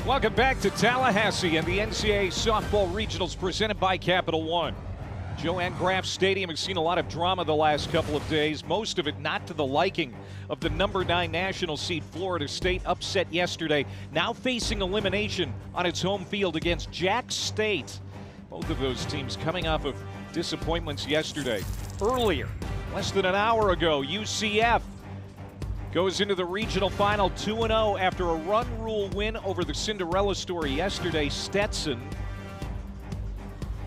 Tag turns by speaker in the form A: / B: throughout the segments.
A: Welcome back to Tallahassee and the NCAA Softball Regionals presented by Capital One. Joanne Graff Stadium has seen a lot of drama the last couple of days, most of it not to the liking of the number 9 national seed Florida State, upset yesterday, now facing elimination on its home field against Jax State. Both of those teams coming off of disappointments yesterday. Earlier, less than an hour ago, UCF goes into the regional final 2-0 after a run rule win over the Cinderella story yesterday, Stetson.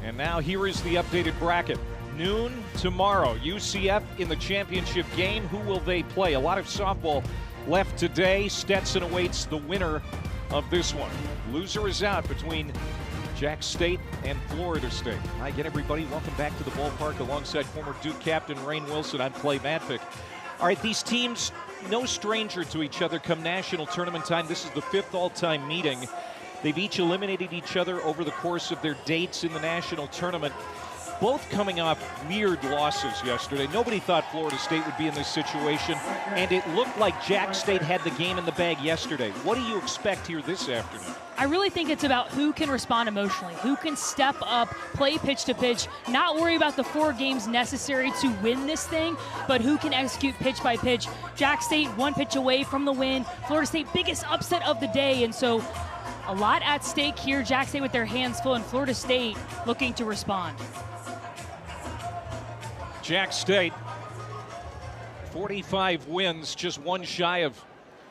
A: And now here is the updated bracket. Noon tomorrow, UCF in the championship game. Who will they play? A lot of softball left today. Stetson awaits the winner of this one. Loser is out between Jax State and Florida State. Hi again, everybody. Welcome back to the ballpark alongside former Duke captain Rainn Wilson. I'm Clay Matvick. All right, these teams, no stranger to each other come national tournament time. This is the 5th all-time meeting. They've each eliminated each other over the course of their dates in the national tournament. Both coming off weird losses yesterday. Nobody thought Florida State would be in this situation, and it looked like Jax State had the game in the bag yesterday. What do you expect here this afternoon?
B: I really think it's about who can respond emotionally, who can step up, play pitch to pitch, not worry about the 4 games necessary to win this thing, but who can execute pitch by pitch. Jax State 1 pitch away from the win. Florida State biggest upset of the day, and so a lot at stake here. Jax State with their hands full, and Florida State looking to respond.
A: Jax State, 45 wins, just one shy of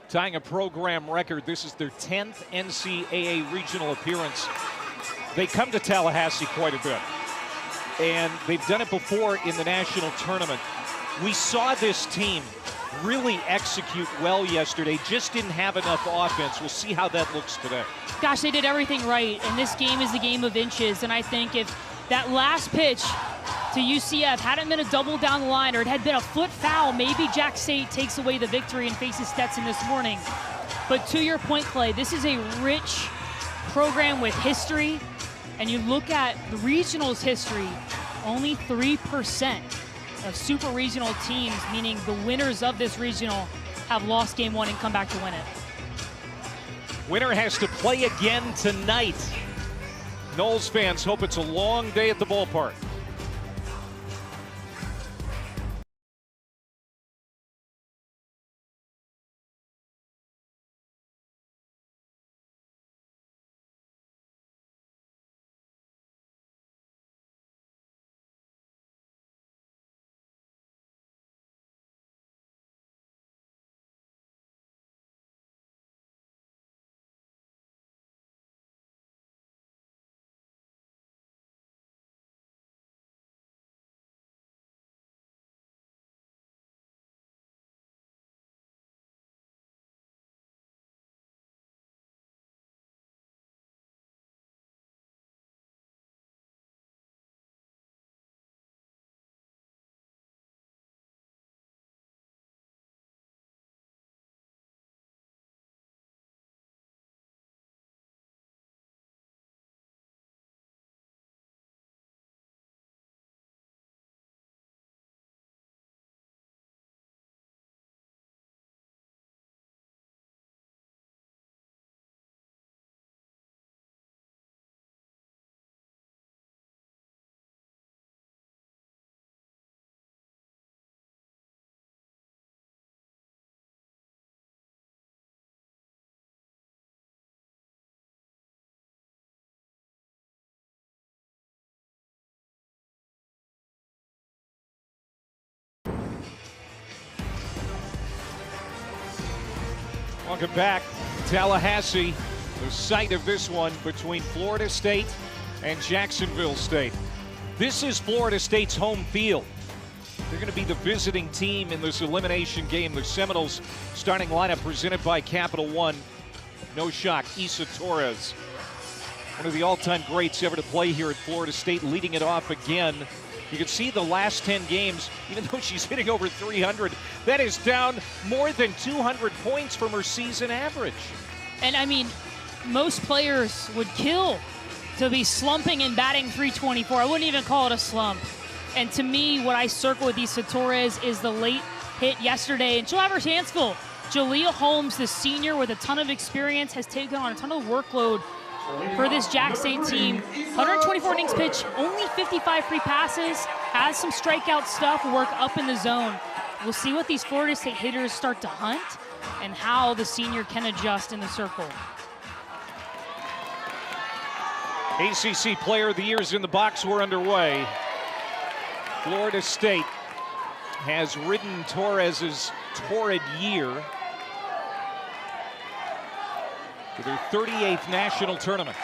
A: tying a program record. This is their 10th NCAA regional appearance. They come to Tallahassee quite a bit, and they've done it before in the national tournament. We saw this team really execute well yesterday, just didn't have enough offense. We'll see how that looks today.
B: Gosh, they did everything right, and this game is a game of inches, and I think if that last pitch to UCF hadn't been a double down the line, or it had been a foot foul, maybe Jax State takes away the victory and faces Stetson this morning. But to your point, Clay, this is a rich program with history, and you look at the regionals history, only 3% of super regional teams, meaning the winners of this regional, have lost game 1 and come back to win it.
A: Winner has to play again tonight. Noles fans hope it's a long day at the ballpark. Welcome back. Tallahassee, the site of this one between Florida State and Jacksonville State. This is Florida State's home field. They're going to be the visiting team in this elimination game. The Seminoles starting lineup presented by Capital One. No shock, Issa Torres, one of the all-time greats ever to play here at Florida State, leading it off again. You can see the last 10 games, even though she's hitting over 300, that is down more than 200 points from her season average.
B: And I mean, most players would kill to be slumping and batting 324. I wouldn't even call it a slump. And to me, what I circle with Issa Torres is the late hit yesterday, and she'll have her hands full Jalea Holmes, the senior with a ton of experience, has taken on a ton of workload for this Jack State team. 124 innings pitch, only 55 free passes, has some strikeout stuff, work up in the zone. We'll see what these Florida State hitters start to hunt and how the senior can adjust in the circle.
A: ACC Player of the Year's in the box. We're underway. Florida State has ridden Torres's torrid year to their 38th national tournament.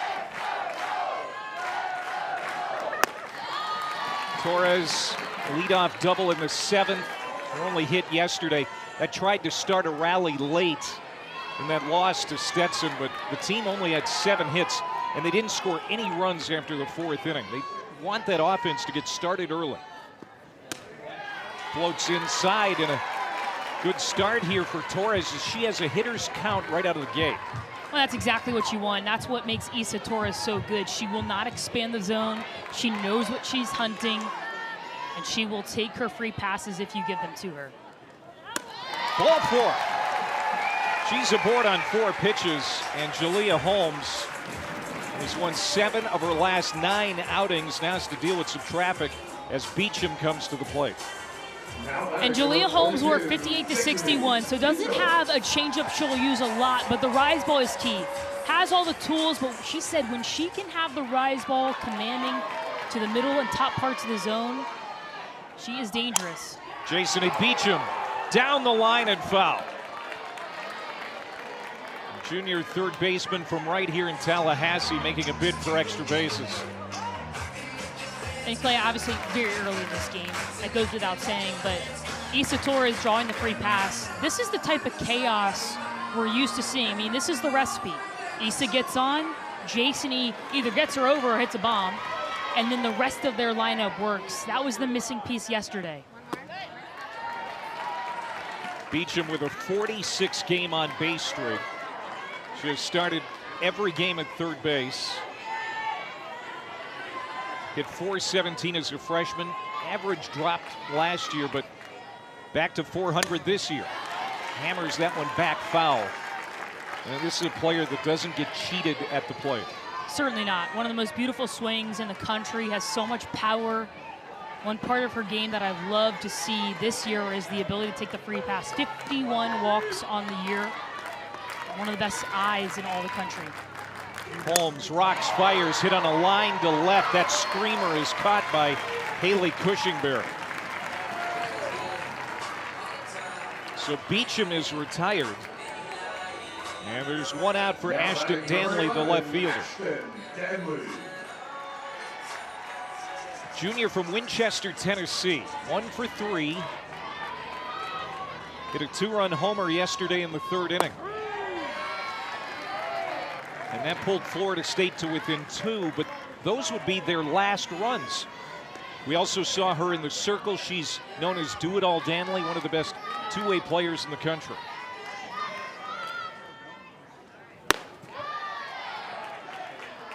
A: Torres, leadoff double in the 7th. Her only hit yesterday. That tried to start a rally late in that loss to Stetson, but the team only had 7 hits, and they didn't score any runs after the 4th inning. They want that offense to get started early. Floats inside, and a good start here for Torres as she has a hitter's count right out of the gate.
B: Well, that's exactly what you want. That's what makes Isa Torres so good. She will not expand the zone. She knows what she's hunting, and she will take her free passes if you give them to her.
A: Ball 4. She's aboard on 4 pitches, and Jalea Holmes has won 7 of her last 9 outings. Now has to deal with some traffic as Beecham comes to the plate.
B: And Jalea Holmes worked 58 to 61, so doesn't have a changeup she'll use a lot, but the rise ball is key. Has all the tools, but she said when she can have the rise ball commanding to the middle and top parts of the zone, she is dangerous.
A: Jason Beecham down the line and foul. Junior third baseman from right here in Tallahassee making a bid for extra bases.
B: And Clay, obviously very early in this game, that goes without saying, but Isa Torres drawing the free pass. This is the type of chaos we're used to seeing. I mean, this is the recipe. Isa gets on, Jason either gets her over or hits a bomb, and then the rest of their lineup works. That was the missing piece yesterday.
A: Beecham with a 46 game on base streak. She has started every game at third base. Hit .417 as a freshman. Average dropped last year, but back to .400 this year. Hammers that one back foul. And this is a player that doesn't get cheated at the plate.
B: Certainly not. One of the most beautiful swings in the country, has so much power. One part of her game that I love to see this year is the ability to take the free pass. 51 walks on the year. One of the best eyes in all the country.
A: Holmes rocks, fires, hit on a line to left. That screamer is caught by Haley Cushingberry. So Beecham is retired. And there's one out for Ashton Danley, the left fielder. Junior from Winchester, Tennessee. 1 for 3. Hit a 2-run homer yesterday in the 3rd inning. And that pulled Florida State to within 2, but those would be their last runs. We also saw her in the circle. She's known as Do-It-All Danley, one of the best two-way players in the country.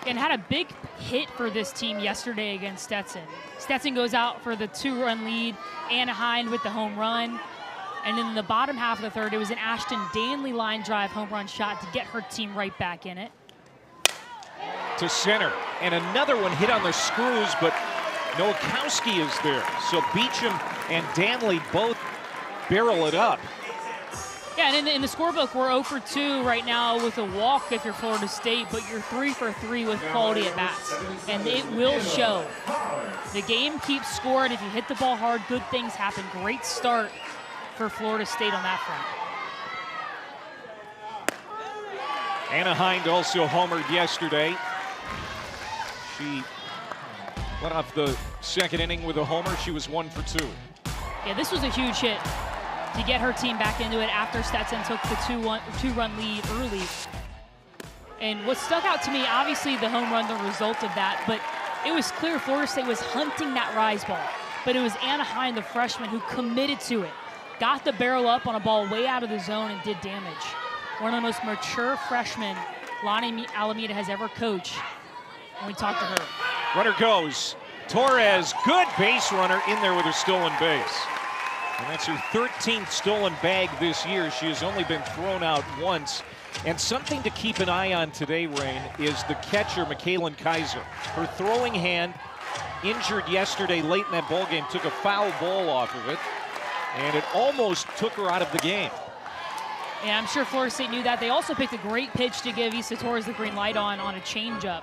B: And had a big hit for this team yesterday against Stetson. Stetson goes out for the 2-run lead. Anaheim with the home run. And in the bottom half of the 3rd, it was an Ashton Danley line drive home run shot to get her team right back in it.
A: To center, and another one hit on the screws, but Nowakowski is there. So Beecham and Danley both barrel it up.
B: Yeah, and in the scorebook, we're 0 for 2 right now with a walk if you're Florida State, but you're 3 for 3 with quality at bats, and it will show. The game keeps scoring. If you hit the ball hard, good things happen. Great start for Florida State on that front.
A: Anaheim also homered yesterday. She went off the 2nd inning with a homer. She was 1 for 2.
B: Yeah, this was a huge hit to get her team back into it after Stetson took the 2-run lead early. And what stuck out to me, obviously the home run, the result of that, but it was clear Florida State was hunting that rise ball. But it was Anaheim, the freshman, who committed to it. Got the barrel up on a ball way out of the zone and did damage. One of the most mature freshmen Lonnie Alameda has ever coached when we talked to her.
A: Runner goes. Torres, good base runner in there with a stolen base. And that's her 13th stolen bag this year. She has only been thrown out once. And something to keep an eye on today, Rain, is the catcher, Michaelin Kaiser. Her throwing hand, injured yesterday late in that ball game, took a foul ball off of it, and it almost took her out of the game.
B: Yeah, I'm sure Florida State knew that. They also picked a great pitch to give Issa Torres the green light on a changeup.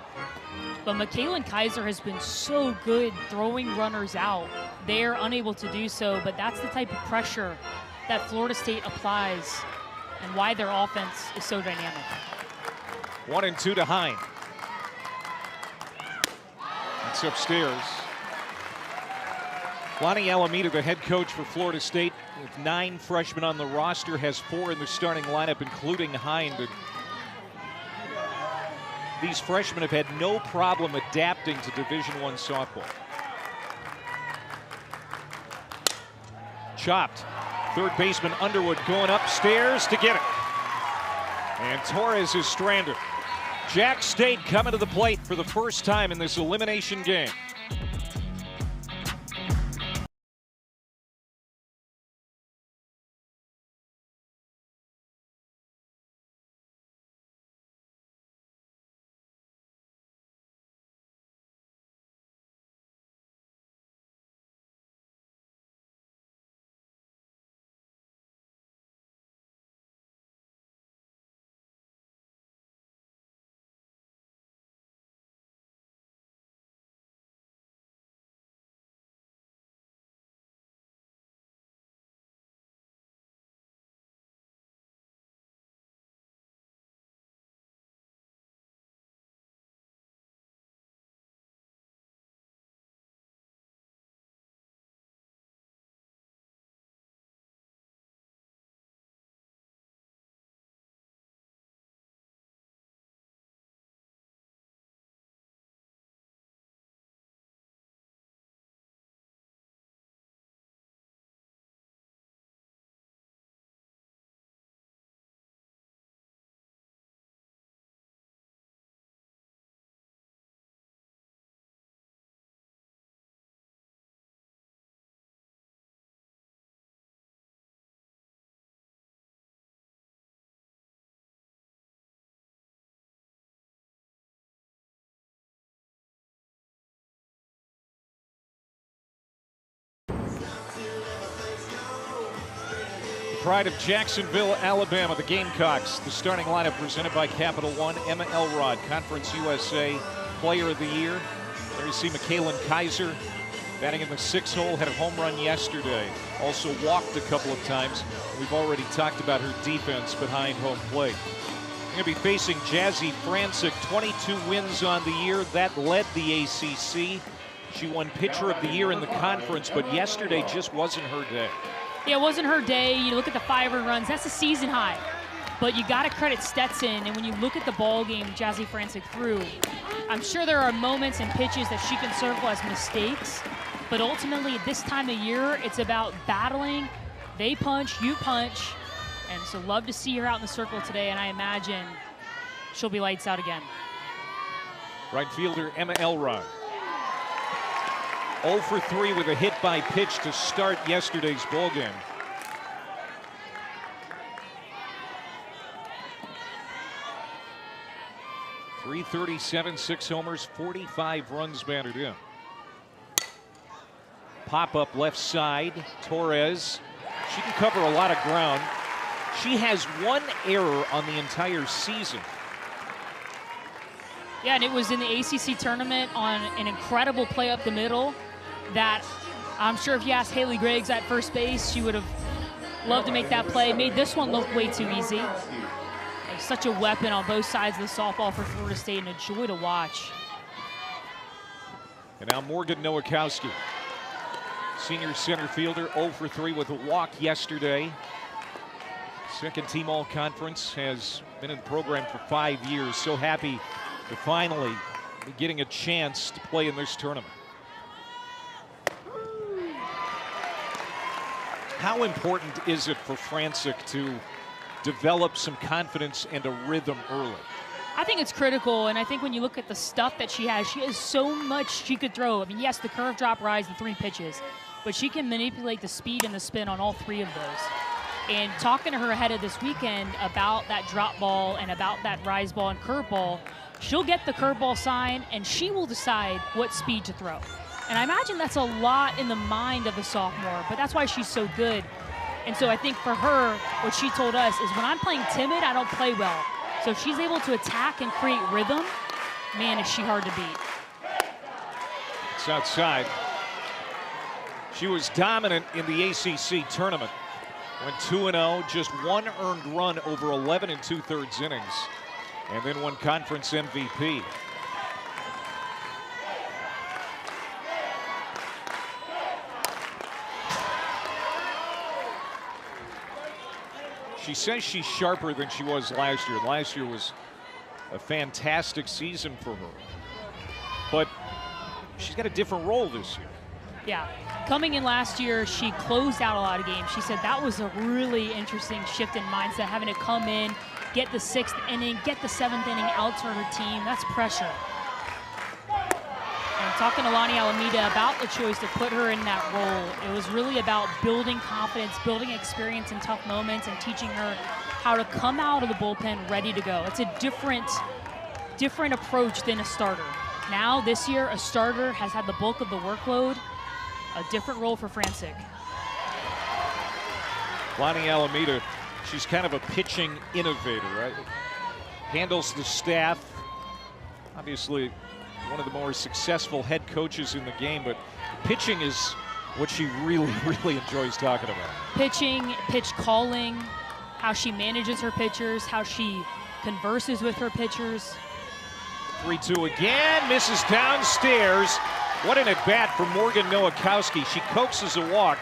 B: But Michaelin Kaiser has been so good throwing runners out. They're unable to do so, but that's the type of pressure that Florida State applies and why their offense is so dynamic.
A: 1-2 to Hine. It's upstairs. Lonnie Alameda, the head coach for Florida State, with 9 freshmen on the roster, has 4 in the starting lineup, including Hine. These freshmen have had no problem adapting to Division I softball. Chopped. Third baseman Underwood going upstairs to get it. And Torres is stranded. Jack State coming to the plate for the first time in this elimination game. Pride of Jacksonville, Alabama, the Gamecocks. The starting lineup presented by Capital One. Emma Elrod, Conference USA Player of the Year. There you see Michaelin Kaiser batting in the 6th hole, had a home run yesterday. Also walked a couple of times. We've already talked about her defense behind home plate. Going to be facing Jazzy Francic, 22 wins on the year. That led the ACC. She won Pitcher of the Year in the conference, but yesterday just wasn't her day.
B: Yeah, it wasn't her day. You look at the 5 earned runs, that's a season high. But you got to credit Stetson, and when you look at the ball game Jazzy Francic threw, I'm sure there are moments and pitches that she can circle as mistakes, but ultimately at this time of year, it's about battling. They punch, you punch, and so love to see her out in the circle today, and I imagine she'll be lights out again.
A: Right fielder Emma Elrod. 0 for 3 with a hit by pitch to start yesterday's ball game. .337, 6 homers, 45 runs batted in. Pop up left side, Torres. She can cover a lot of ground. She has 1 error on the entire season.
B: Yeah, and it was in the ACC tournament on an incredible play up the middle that I'm sure if you asked Haley Griggs at first base, she would have loved to make that play. Made this one look way too easy. Such a weapon on both sides of the softball for Florida State, and a joy to watch.
A: And now Morgan Nowakowski, senior center fielder, 0 for 3 with a walk yesterday. Second team all-conference, has been in the program for 5 years. So happy to finally be getting a chance to play in this tournament. How important is it for Francic to develop some confidence and a rhythm early?
B: I think it's critical, and I think when you look at the stuff that she has so much she could throw. I mean, yes, the curve, drop, rise, the 3 pitches, but she can manipulate the speed and the spin on all 3 of those. And talking to her ahead of this weekend about that drop ball and about that rise ball and curve ball, she'll get the curveball sign and she will decide what speed to throw. And I imagine that's a lot in the mind of a sophomore, but that's why she's so good. And so I think for her, what she told us is when I'm playing timid, I don't play well. So if she's able to attack and create rhythm, man, is she hard to beat.
A: It's outside. She was dominant in the ACC tournament. Went 2-0, just 1 earned run over 11 2/3 innings, and then won conference MVP. She says she's sharper than she was last year. Last year was a fantastic season for her, but she's got a different role this year.
B: Yeah, coming in last year, she closed out a lot of games. She said that was a really interesting shift in mindset, having to come in, get the 6th inning, get the 7th inning out to her team. That's pressure. And talking to Lonnie Alameda about the choice to put her in that role, it was really about building confidence, building experience in tough moments, and teaching her how to come out of the bullpen ready to go. It's a different approach than a starter. Now, this year, a starter has had the bulk of the workload. A different role for Francic.
A: Lonnie Alameda, she's kind of a pitching innovator, right? Handles the staff. Obviously, one of the more successful head coaches in the game, but pitching is what she really, really enjoys talking about.
B: Pitching, pitch calling, how she manages her pitchers, how she converses with her pitchers.
A: 3-2 again, misses downstairs. What an at-bat for Morgan Nowakowski. She coaxes a walk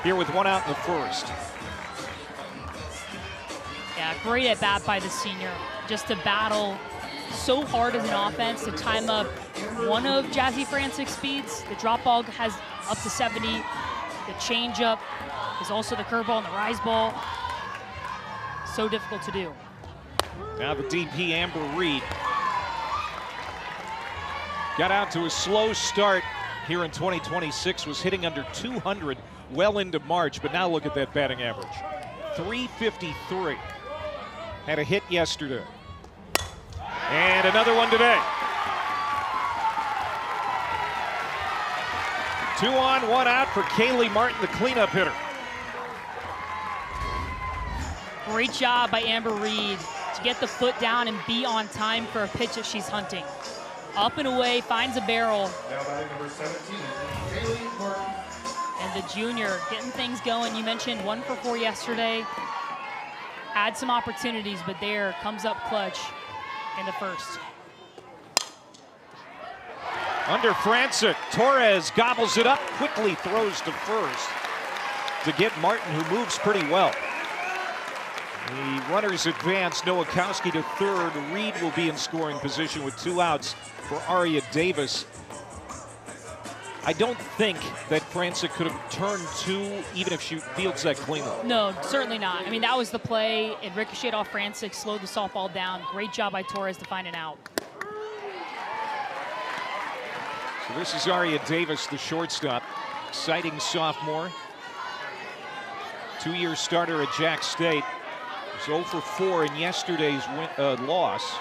A: here with 1 out in the 1st.
B: Yeah, great at-bat by the senior. Just to battle so hard as an offense to time up one of Jazzy Francic's speeds. The drop ball has up to 70. The changeup is also the curveball and the rise ball. So difficult to do.
A: Now the DP, Amber Reed. Got out to a slow start here in 2026, was hitting under 200 well into March, but now look at that batting average. 353. Had a hit yesterday. And another one today. 2 on, 1 out for Kaylee Martin, the cleanup hitter.
B: Great job by Amber Reed to get the foot down and be on time for a pitch that she's hunting. Up and away, finds a barrel.
C: Now batting number 17, Kaylee Martin.
B: And the junior getting things going. You mentioned 1 for 4 yesterday. Had some opportunities, but there comes up clutch in the 1st.
A: Under Francic, Torres gobbles it up, quickly throws to 1st to get Martin, who moves pretty well. The runners advance, Nowakowski to 3rd. Reed will be in scoring position with 2 outs for Aria Davis. I don't think that Francic could have turned 2 even if she fields that cleanly.
B: No, certainly not. I mean, that was the play. It ricocheted off Francic, slowed the softball down. Great job by Torres to find an out.
A: So this is Aria Davis, the shortstop. Exciting sophomore. 2-year starter at Jack State. Was 0 for 4 in yesterday's loss.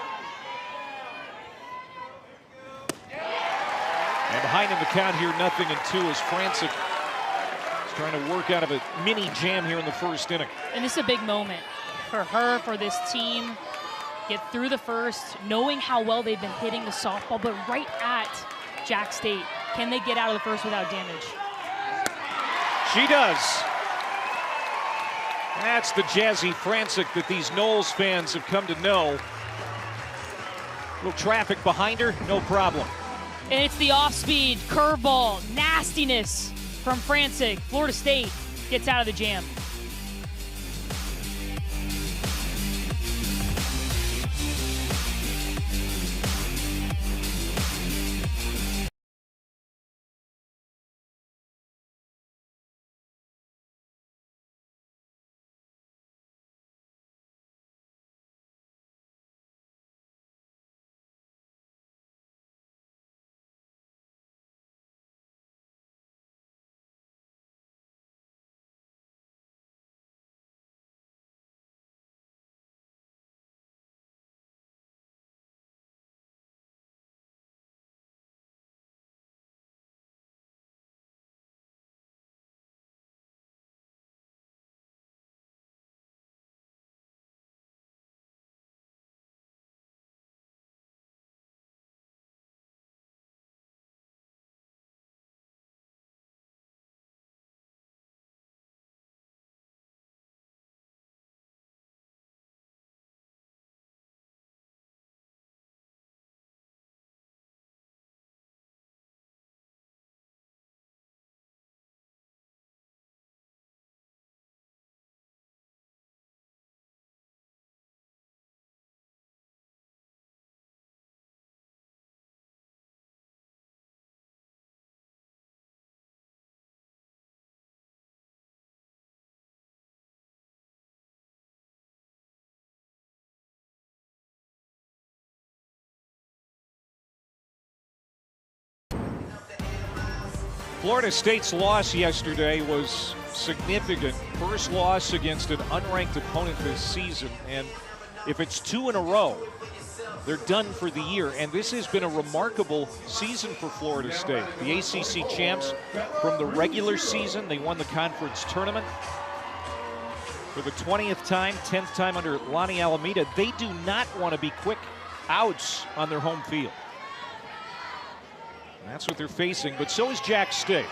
A: And behind in the count here, 0-2 as Francic is trying to work out of a mini jam here in the 1st inning.
B: And this is a big moment for her, for this team. Get through the 1st, knowing how well they've been hitting the softball, but right at Jack State, can they get out of the 1st without damage?
A: She does. That's the Jazzy Francic that these Knowles fans have come to know. A little traffic behind her, no problem.
B: And it's the off-speed curveball, nastiness from Francic. Florida State gets out of the jam.
A: Florida State's loss yesterday was significant. First loss against an unranked opponent this season, and if it's 2 in a row, they're done for the year. And this has been a remarkable season for Florida State. The ACC champs from the regular season. They won the conference tournament for the 20th time, 10th time under Lonnie Alameda. They do not want to be quick outs on their home field. And that's what they're facing, but so is Jack State.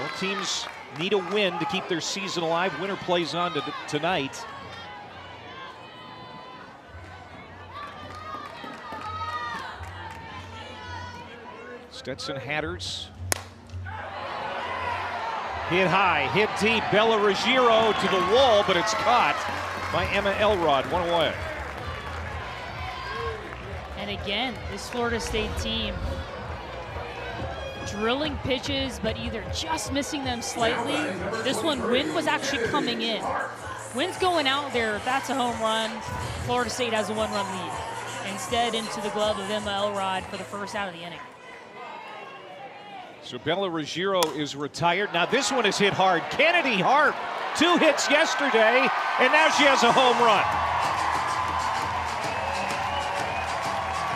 A: Both teams need a win to keep their season alive. Winner plays on tonight. Stetson Hatters. Hit high, hit deep. Bella Ruggiero to the wall, but it's caught by Emma Elrod. One away.
B: And again, this Florida State team drilling pitches, but either just missing them slightly. This one, Wynn was actually coming in. Wynn's going out there. If that's a home run, Florida State has a 1-run lead. Instead, into the glove of Emma Elrod for the first out of the inning.
A: So Bella Ruggiero is retired. Now this one is hit hard. Kennedy Harp, 2 hits yesterday, and now she has a home run.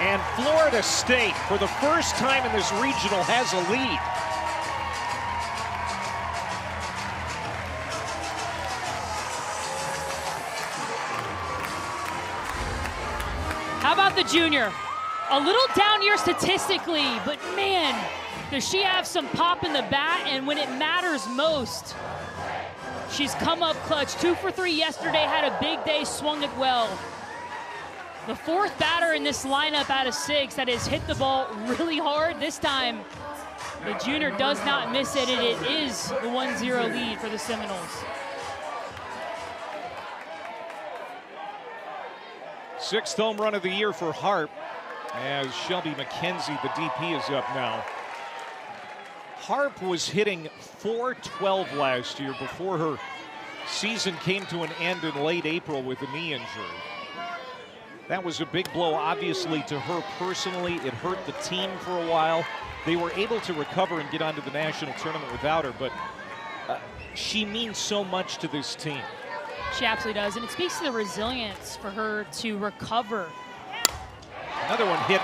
A: And Florida State, for the first time in this regional, has a lead.
B: How about the junior? A little down year statistically, but man, does she have some pop in the bat, and when it matters most, she's come up clutch. 2 for 3 yesterday, had a big day, swung it well. The 4th batter in this lineup out of 6 that has hit the ball really hard. This time, the junior does not miss it, and it is the 1-0 lead for the Seminoles.
A: 6th home run of the year for Harp, as Shelby McKenzie, the DP, is up now. Harp was hitting .412 last year before her season came to an end in late April with a knee injury. That was a big blow, obviously, to her personally. It hurt the team for a while. They were able to recover and get onto the national tournament without her, but she means so much to this team.
B: She absolutely does, and it speaks to the resilience for her to recover.
A: Another one hit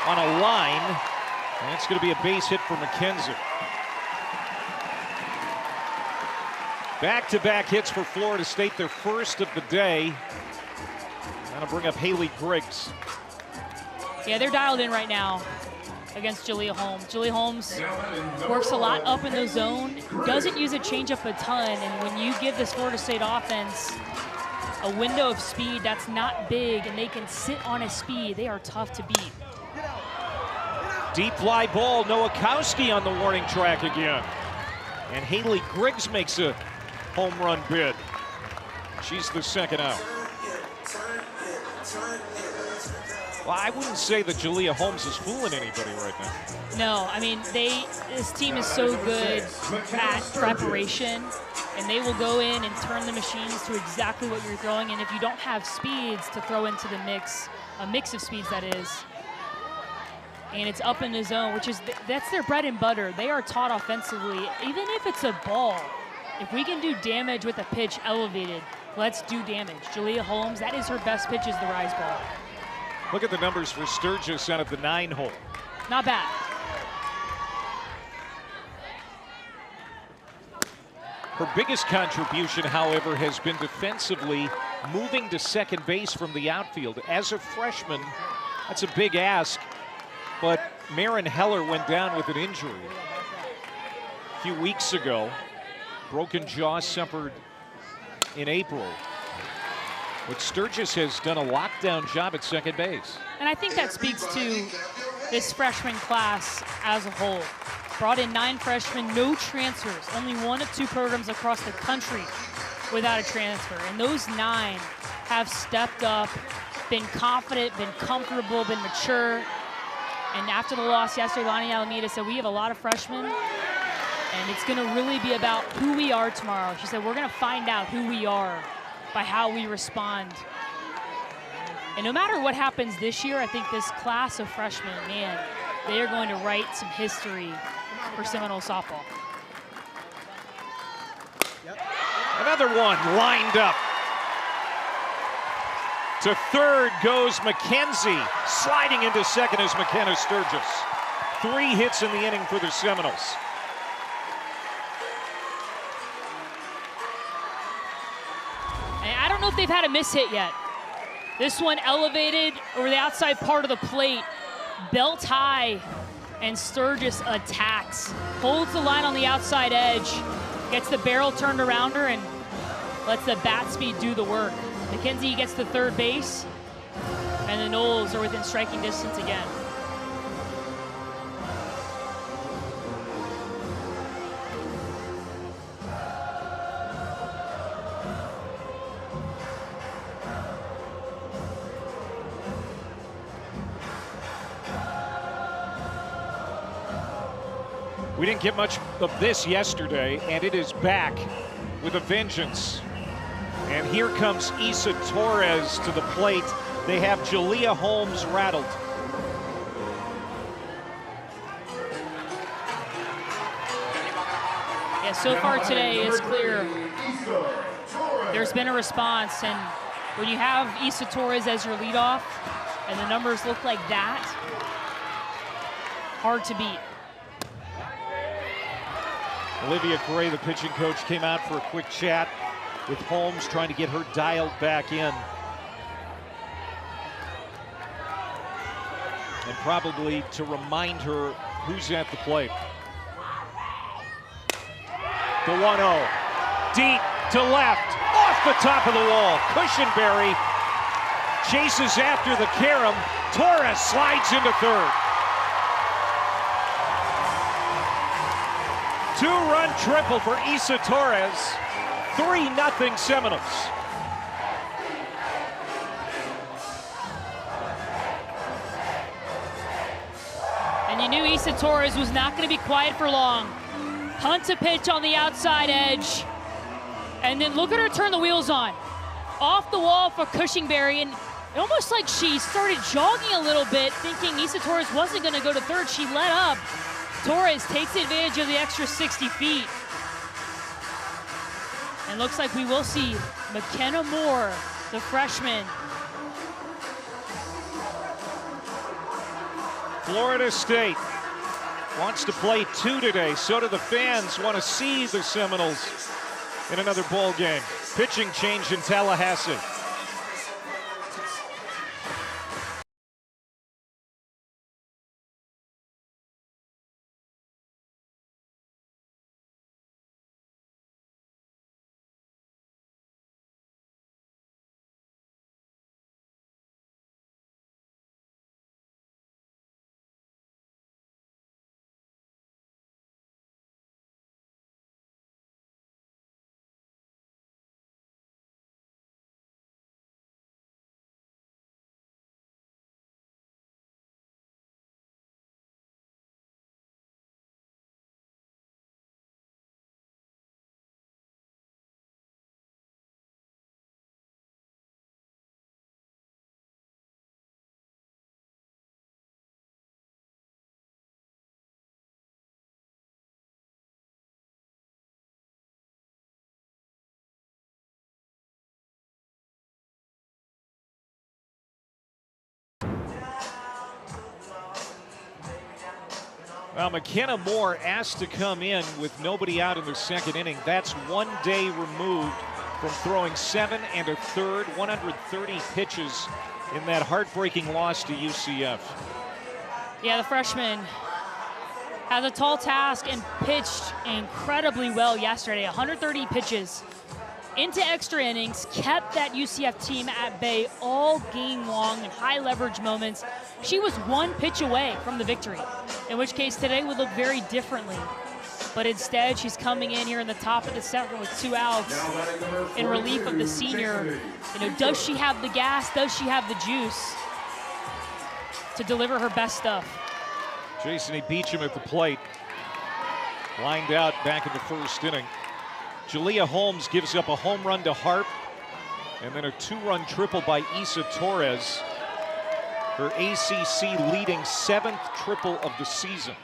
A: on a line, and it's going to be a base hit for McKenzie. Back-to-back hits for Florida State, their first of the day. That'll bring up Haley Griggs.
B: Yeah, they're dialed in right now against Julia Holmes. Julia Holmes works a lot up in the zone, doesn't use a changeup a ton, and when you give this Florida State offense a window of speed that's not big and they can sit on a speed, they are tough to beat.
A: Deep fly ball, Nowakowski on the warning track again. And Haley Griggs makes a home run bid. She's the second out. Well, I wouldn't say that Julia Holmes is fooling anybody right now.
B: No, I mean, this team is so good at preparation, and they will go in and turn the machines to exactly what you're throwing. And if you don't have speeds to throw into the mix, a mix of speeds that is, and it's up in the zone, which is, that's their bread and butter. They are taught offensively, even if it's a ball, if we can do damage with a pitch elevated, let's do damage. Julia Holmes, that is her best pitch, is the rise ball.
A: Look at the numbers for Sturgis out of the 9 hole.
B: Not bad.
A: Her biggest contribution, however, has been defensively, moving to second base from the outfield. As a freshman, that's a big ask, but Marin Heller went down with an injury a few weeks ago. Broken jaw suffered in April. But Sturgis has done a lockdown job at second base.
B: And I think that speaks to this freshman class as a whole. Brought in 9 freshmen, no transfers. Only 1 of 2 programs across the country without a transfer. And those 9 have stepped up, been confident, been comfortable, been mature. And after the loss yesterday, Lonnie Alameda said, we have a lot of freshmen, and it's going to really be about who we are tomorrow. She said, we're going to find out who we are by how we respond. And no matter what happens this year, I think this class of freshmen, man, they are going to write some history for Seminole softball.
A: Another one lined up. To third goes McKenzie. Sliding into second is McKenna Sturgis. 3 hits in the inning for the Seminoles.
B: And I don't know if they've had a miss hit yet. This one elevated over the outside part of the plate, belt high, and Sturgis attacks. Holds the line on the outside edge, gets the barrel turned around her, and lets the bat speed do the work. McKenzie gets to third base, and the Noles are within striking distance again.
A: We didn't get much of this yesterday, and it is back with a vengeance. And here comes Isa Torres to the plate. They have Jalea Holmes rattled.
B: Yeah, so far today it's clear there's been a response, and when you have Isa Torres as your leadoff and the numbers look like that, hard to beat.
A: Olivia Gray, the pitching coach, came out for a quick chat with Holmes, trying to get her dialed back in. And probably to remind her who's at the plate. The 1-0. Deep to left, off the top of the wall. Cushenberry chases after the carom. Torres slides into third. 2-run triple for Isa Torres. 3-0 Seminoles.
B: And you knew Isa Torres was not going to be quiet for long. Hunts a pitch on the outside edge. And then look at her turn the wheels on. Off the wall for Cushenberry, and almost like she started jogging a little bit, thinking Isa Torres wasn't going to go to third. She let up. Torres takes advantage of the extra 60 feet. And looks like we will see McKenna Moore, the freshman.
A: Florida State wants to play 2 today. So do the fans want to see the Seminoles in another ball game. Pitching change in Tallahassee. Well, McKenna Moore asked to come in with nobody out in the second inning. That's 1 day removed from throwing 7 1/3, 130 pitches in that heartbreaking loss to UCF.
B: Yeah, the freshman has a tall task and pitched incredibly well yesterday. 130 pitches into extra innings, kept that UCF team at bay all game long in high leverage moments. She was 1 pitch away from the victory, in which case today would look very differently. But instead, she's coming in here in the top of the second with 2 outs in relief of the senior. You know, does she have the gas? Does she have the juice to deliver her best stuff?
A: Jason Beecham at the plate. Lined out back in the first inning. Jalea Holmes gives up a home run to Harp, and then a 2-run triple by Isa Torres. Her ACC leading 7th triple of the season.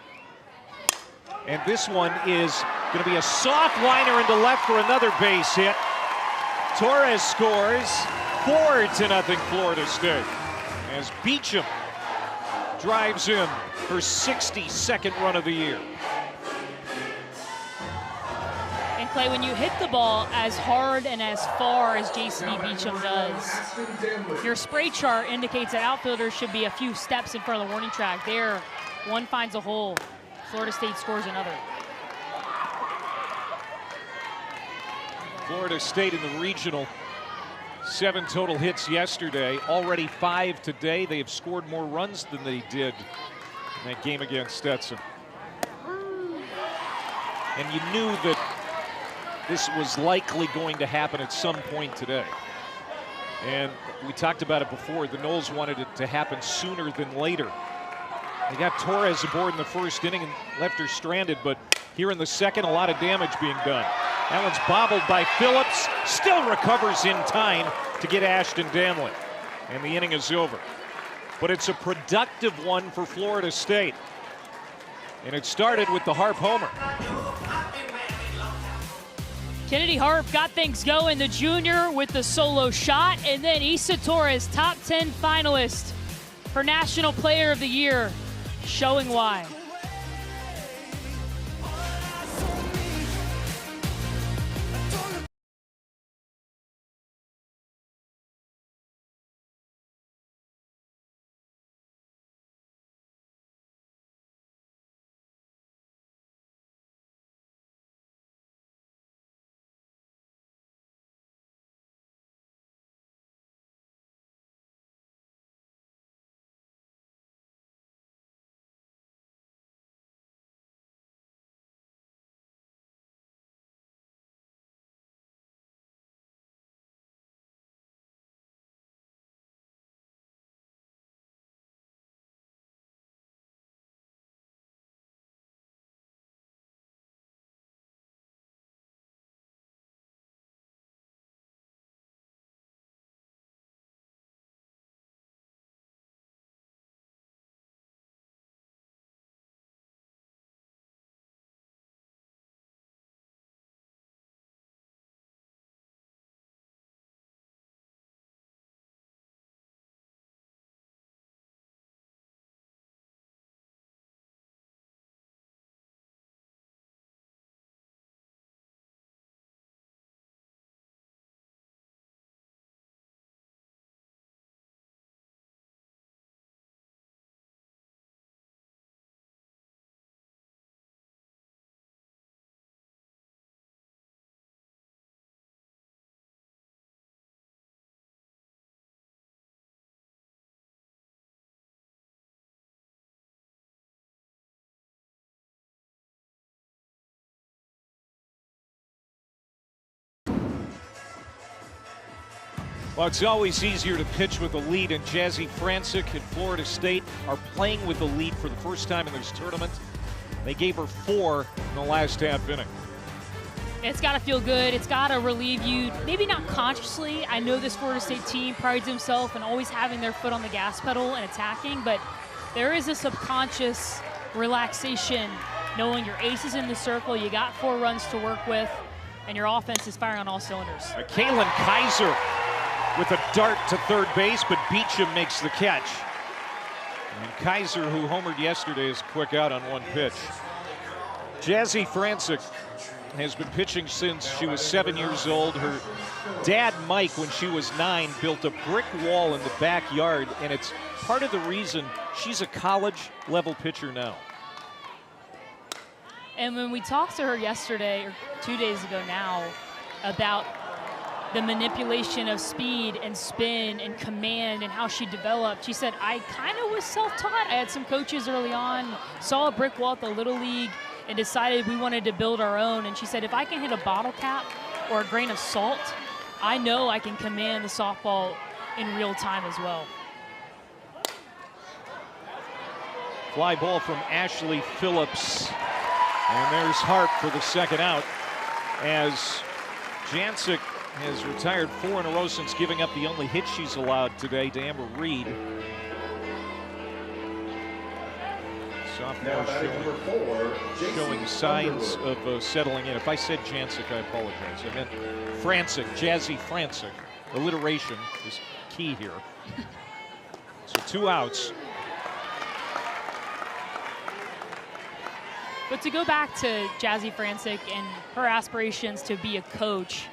A: And this one is going to be a soft liner into left for another base hit. Torres scores 4-0 Florida State as Beecham drives in her 62nd run of the year.
B: And Clay, when you hit the ball as hard and as far as JCB Beecham does, your spray chart indicates that outfielders should be a few steps in front of the warning track. There, one finds a hole. Florida State scores another.
A: Florida State in the regional, 7 total hits yesterday, already 5 today. They have scored more runs than they did in that game against Stetson. And you knew that this was likely going to happen at some point today. And we talked about it before. The Noles wanted it to happen sooner than later. They got Torres aboard in the first inning and left her stranded, but here in the second, a lot of damage being done. That one's bobbled by Phillips, still recovers in time to get Ashton Danley. And the inning is over. But it's a productive one for Florida State. And it started with the Harp homer.
B: Kennedy Harp got things going, the junior with the solo shot, and then Issa Torres, top 10 finalist for National Player of the Year, showing why.
A: Well, it's always easier to pitch with a lead, and Jazzy Francic and Florida State are playing with a lead for the first time in this tournament. They gave her 4 in the last half inning.
B: It's got to feel good. It's got to relieve you, maybe not consciously. I know this Florida State team prides themselves in always having their foot on the gas pedal and attacking, but there is a subconscious relaxation knowing your ace is in the circle, you got 4 runs to work with, and your offense is firing on all cylinders.
A: Kaylin Kaiser with a dart to third base, but Beecham makes the catch. And Kaiser, who homered yesterday, is quick out on 1 pitch. Jazzy Francic has been pitching since she was 7 years old. Her dad, Mike, when she was 9, built a brick wall in the backyard, and it's part of the reason she's a college-level pitcher now.
B: And when we talked to her yesterday, or 2 days ago now, about the manipulation of speed and spin and command and how she developed, she said, I kind of was self-taught. I had some coaches early on, saw a brick wall at the Little League, and decided we wanted to build our own. And she said, if I can hit a bottle cap or a grain of salt, I know I can command the softball in real time as well.
A: Fly ball from Ashley Phillips. And there's Harp for the second out, as Jancic has retired 4 in a row since giving up the only hit she's allowed today to Amber Reed. sophomore
C: batting number 4,
A: showing
C: JC
A: signs
C: Underwood.
A: of settling in. If I said Jancic, I apologize. I meant Francic, Jazzy Francic. Alliteration is key here. So 2 outs.
B: But to go back to Jazzy Francic and her aspirations to be a coach,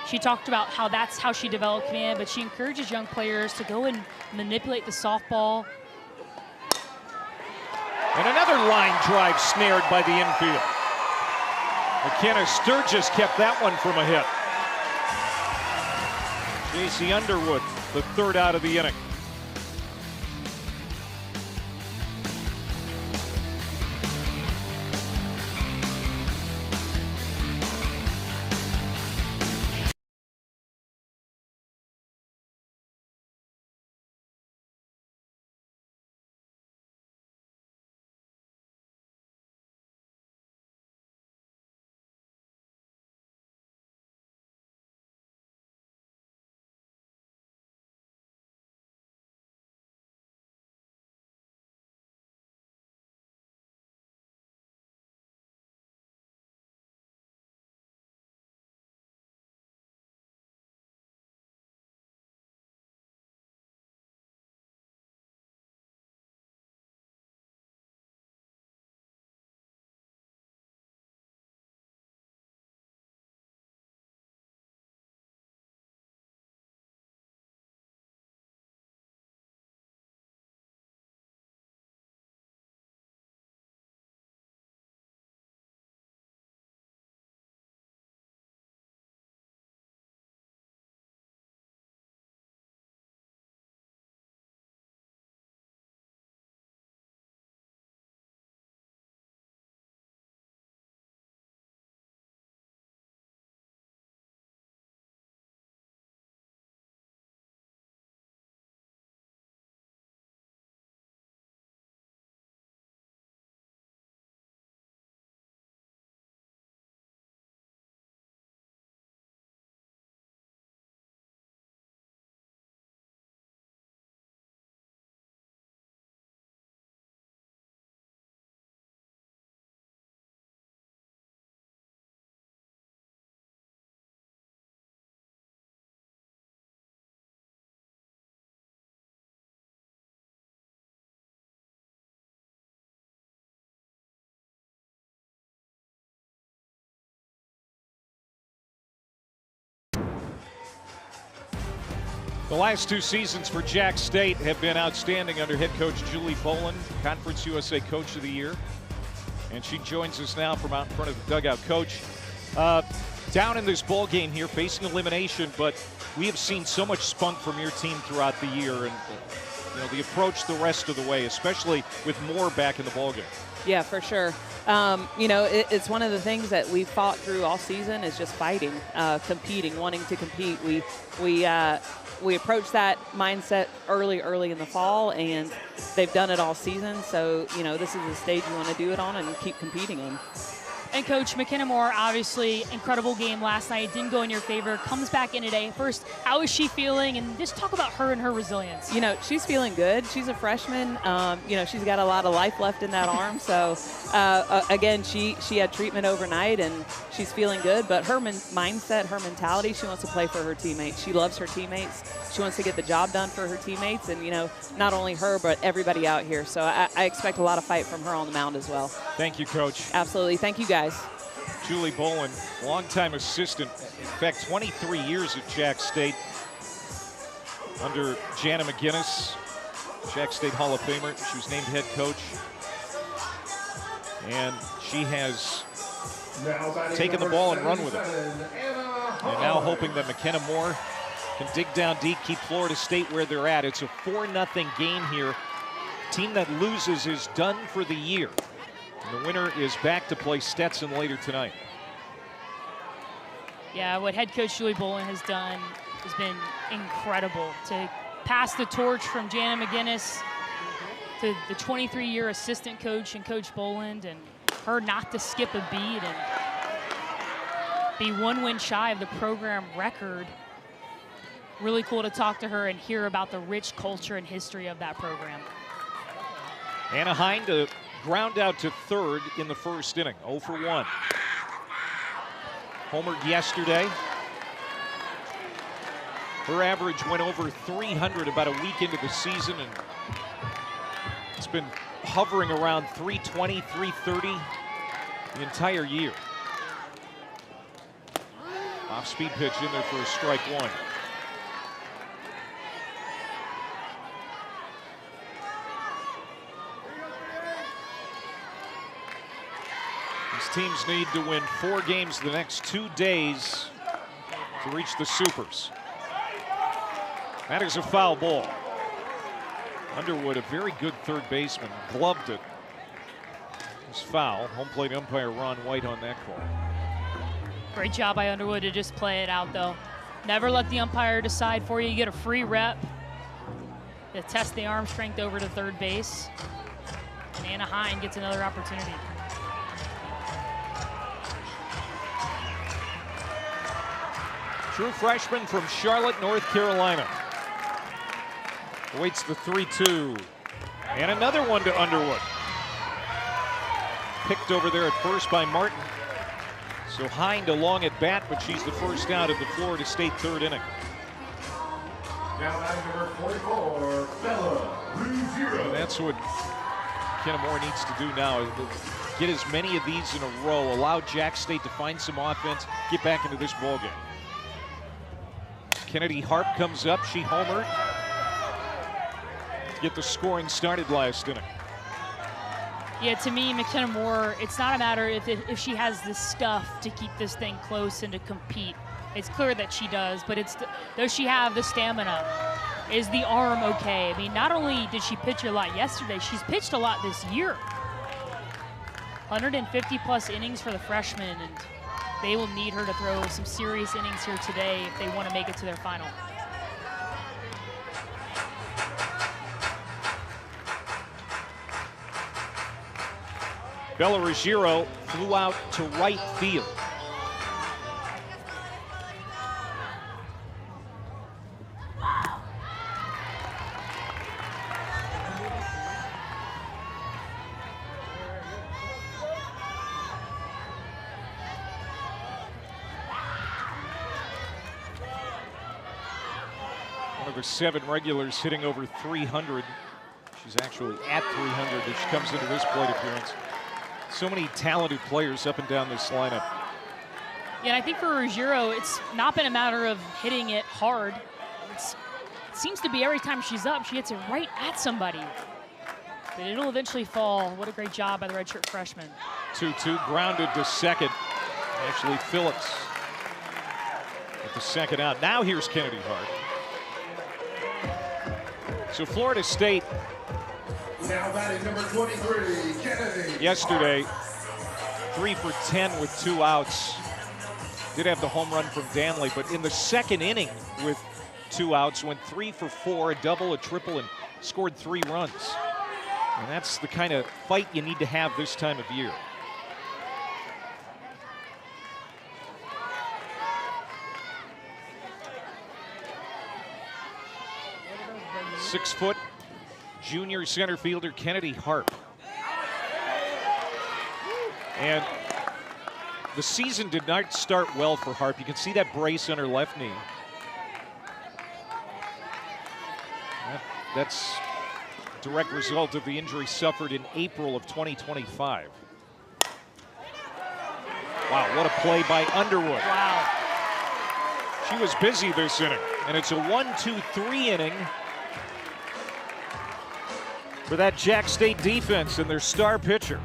B: she talked about how that's how she developed command, but she encourages young players to go and manipulate the softball.
A: And another line drive snared by the infield. McKenna Sturgis kept that one from a hit. JC Underwood, the 3rd out of the inning. The last 2 seasons for Jack State have been outstanding under head coach Julie Boland, Conference USA Coach of the Year. And she joins us now from out in front of the dugout. Coach, down in this ball game here, facing elimination, but we have seen so much spunk from your team throughout the year, and the approach the rest of the way, especially with more back in the ball game.
D: Yeah, for sure. It's one of the things that we've fought through all season is just fighting, competing, wanting to compete. We approach that mindset early in the fall, and they've done it all season. So, this is the stage you want to do it on and keep competing in.
B: And Coach, McKenna Moore, obviously incredible game last night, didn't go in your favor, comes back in today. First, how is she feeling? And just talk about her and her resilience.
D: She's feeling good. She's a freshman. She's got a lot of life left in that arm. So, again, she had treatment overnight, and she's feeling good. But her mindset, her mentality, she wants to play for her teammates. She loves her teammates. She wants to get the job done for her teammates. And, not only her, but everybody out here. So I expect a lot of fight from her on the mound as well.
A: Thank you, Coach.
D: Absolutely. Thank you, guys.
A: Julie Boland, longtime assistant, in fact, 23 years at Jack State under Jana McGinnis, Jack State Hall of Famer. She was named head coach, and she has taken the ball and run with it. And now hoping that McKenna Moore can dig down deep, keep Florida State where they're at. It's a 4-0 game here. Team that loses is done for the year. And the winner is back to play Stetson later tonight.
B: Yeah, what head coach Julie Boland has done has been incredible. To pass the torch from Jana McGinnis to the 23-year assistant coach and Coach Boland, and her not to skip a beat and be 1 win shy of the program record. Really cool to talk to her and hear about the rich culture and history of that program.
A: Anna Hind, a ground out to third in the first inning, 0 for 1. Homered yesterday. Her average went over 300 about a week into the season, and it's been hovering around 320, 330 the entire year. Off-speed pitch in there for a strike one. These teams need to win 4 games the next 2 days to reach the Supers. That is a foul ball. Underwood, a very good third baseman, gloved it. It's foul. Home plate umpire Ron White on that call.
B: Great job by Underwood to just play it out, though. Never let the umpire decide for you. You get a free rep to test the arm strength over to third base. And Anna Hine gets another opportunity.
A: True freshman from Charlotte, North Carolina. Waits the 3-2. And another one to Underwood. Picked over there at first by Martin. So Hind along at bat, but she's the first out of the Florida State third inning.
C: Now batting number 44, Bella Ruggiero.
A: And that's what Kenna Moore needs to do now. Get as many of these in a row. Allow Jack State to find some offense. Get back into this ballgame. Kennedy Harp comes up. She homered. Get the scoring started last inning.
B: Yeah, to me, McKenna Moore, it's not a matter if she has the stuff to keep this thing close and to compete. It's clear that she does, but does she have the stamina? Is the arm okay? I mean, not only did she pitch a lot yesterday, she's pitched a lot this year. 150-plus innings for the freshman, and they will need her to throw some serious innings here today if they want to make it to their final.
A: Bella Ruggiero flew out to right field. One of the 7 regulars hitting over 300. She's actually at 300 as she comes into this plate appearance. So many talented players up and down this lineup.
B: Yeah, and I think for Ruggiero, it's not been a matter of hitting it hard. It seems to be every time she's up, she hits it right at somebody. But it'll eventually fall. What a great job by the redshirt freshman.
A: 2-2, grounded to second. Actually, Phillips at the second out. Now here's Kennedy Hart. So Florida State
C: Now batting number 23, Kennedy.
A: yesterday, 3 for 10 with 2 outs. Did have the home run from Danley, but in the second inning with 2 outs, went 3 for 4, a double, a triple, and scored 3 runs. And that's the kind of fight you need to have this time of year. Six-foot junior center fielder Kennedy Harp. And the season did not start well for Harp. You can see that brace on her left knee. That's a direct result of the injury suffered in April of 2025. Wow, what a play by Underwood.
B: Wow.
A: She was busy this inning, and it's a 1-2-3 inning for that Jack State defense and their star pitcher.